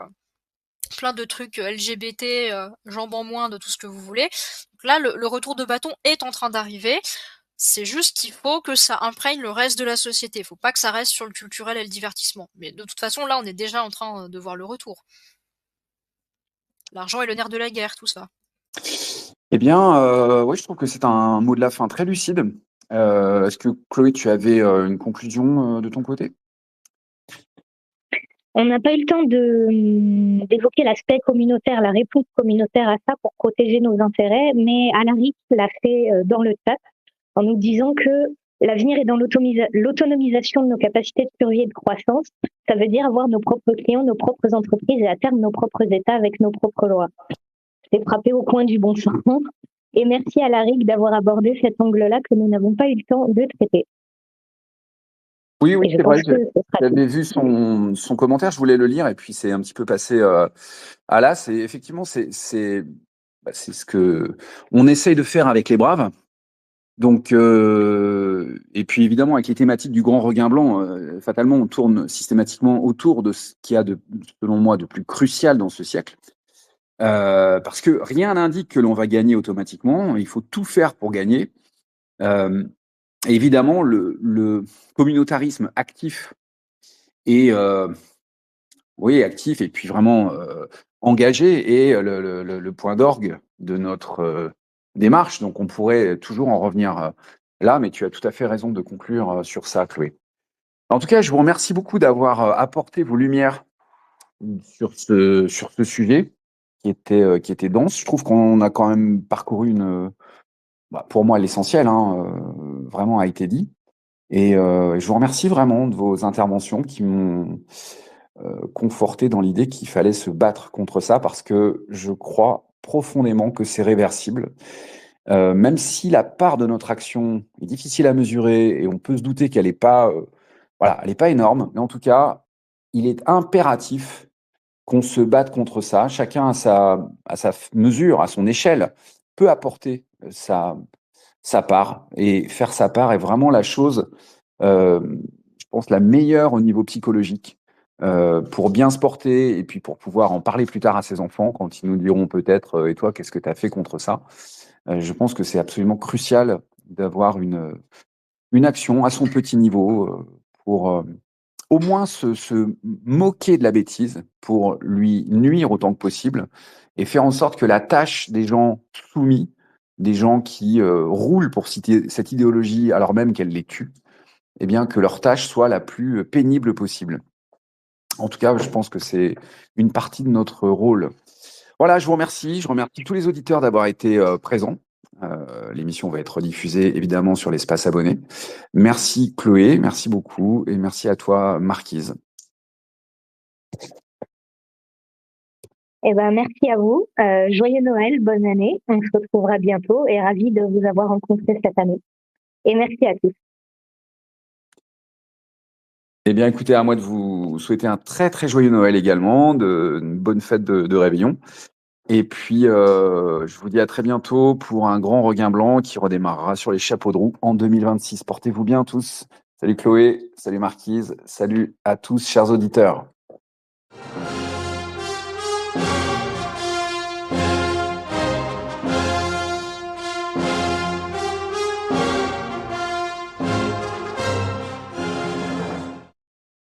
plein de trucs LGBT, jambes en moins, de tout ce que vous voulez. Donc là, le retour de bâton est en train d'arriver. C'est juste qu'il faut que ça imprègne le reste de la société. Il faut pas que ça reste sur le culturel et le divertissement. Mais de toute façon, là, on est déjà en train de voir le retour. L'argent est le nerf de la guerre, tout ça. Eh bien, oui, je trouve que c'est un mot de la fin très lucide. Est-ce que Chloé, tu avais une conclusion de ton côté? On n'a pas eu le temps d'évoquer l'aspect communautaire, la réponse communautaire à ça pour protéger nos intérêts, mais Alaric l'a fait dans le chat en nous disant que l'avenir est dans l'autonomisation de nos capacités de survie et de croissance. Ça veut dire avoir nos propres clients, nos propres entreprises et à terme nos propres États avec nos propres lois. C'est frappé au coin du bon sens. Et merci à Alaric d'avoir abordé cet angle-là que nous n'avons pas eu le temps de traiter. Oui, c'est vrai. J'avais vu son commentaire, je voulais le lire et puis c'est un petit peu passé à l'as. C'est effectivement c'est ce que on essaye de faire avec les braves. Donc et puis évidemment avec les thématiques du grand regain blanc, fatalement on tourne systématiquement autour de ce qu'il y a de, selon moi, de plus crucial dans ce siècle. Parce que rien n'indique que l'on va gagner automatiquement. Il faut tout faire pour gagner. Et évidemment, le communautarisme actif et actif et puis vraiment engagé est le point d'orgue de notre démarche. Donc, on pourrait toujours en revenir là, mais tu as tout à fait raison de conclure sur ça, Chloé. En tout cas, je vous remercie beaucoup d'avoir apporté vos lumières sur ce sujet qui était dense. Je trouve qu'on a quand même parcouru pour moi, l'essentiel, vraiment a été dit. Et je vous remercie vraiment de vos interventions qui m'ont conforté dans l'idée qu'il fallait se battre contre ça parce que je crois profondément que c'est réversible. Même si la part de notre action est difficile à mesurer et on peut se douter qu'elle n'est pas, elle n'est pas énorme, mais en tout cas, il est impératif qu'on se batte contre ça. Chacun à sa mesure, à son échelle, peut apporter sa part. Et faire sa part est vraiment la chose je pense, la meilleure au niveau psychologique pour bien se porter et puis pour pouvoir en parler plus tard à ses enfants quand ils nous diront peut-être et toi, qu'est-ce que tu as fait contre ça? Je pense que c'est absolument crucial d'avoir une action à son petit niveau pour au moins se moquer de la bêtise, pour lui nuire autant que possible et faire en sorte que la tâche des gens soumis, des gens qui roulent pour cette idéologie alors même qu'elle les tue, eh bien que leur tâche soit la plus pénible possible. En tout cas, je pense que c'est une partie de notre rôle. Voilà, je vous remercie. Je remercie tous les auditeurs d'avoir été présents. L'émission va être rediffusée évidemment sur l'espace abonné. Merci Chloé, merci beaucoup et merci à toi Marquise. Eh ben, merci à vous. Joyeux Noël, bonne année. On se retrouvera bientôt et ravi de vous avoir rencontré cette année. Et merci à tous. Eh bien, écoutez, à moi de vous souhaiter un très très joyeux Noël également, une bonne fête de réveillon. Et puis, je vous dis à très bientôt pour un grand regain blanc qui redémarrera sur les chapeaux de roue en 2026. Portez-vous bien tous. Salut Chloé, salut Marquise, salut à tous, chers auditeurs.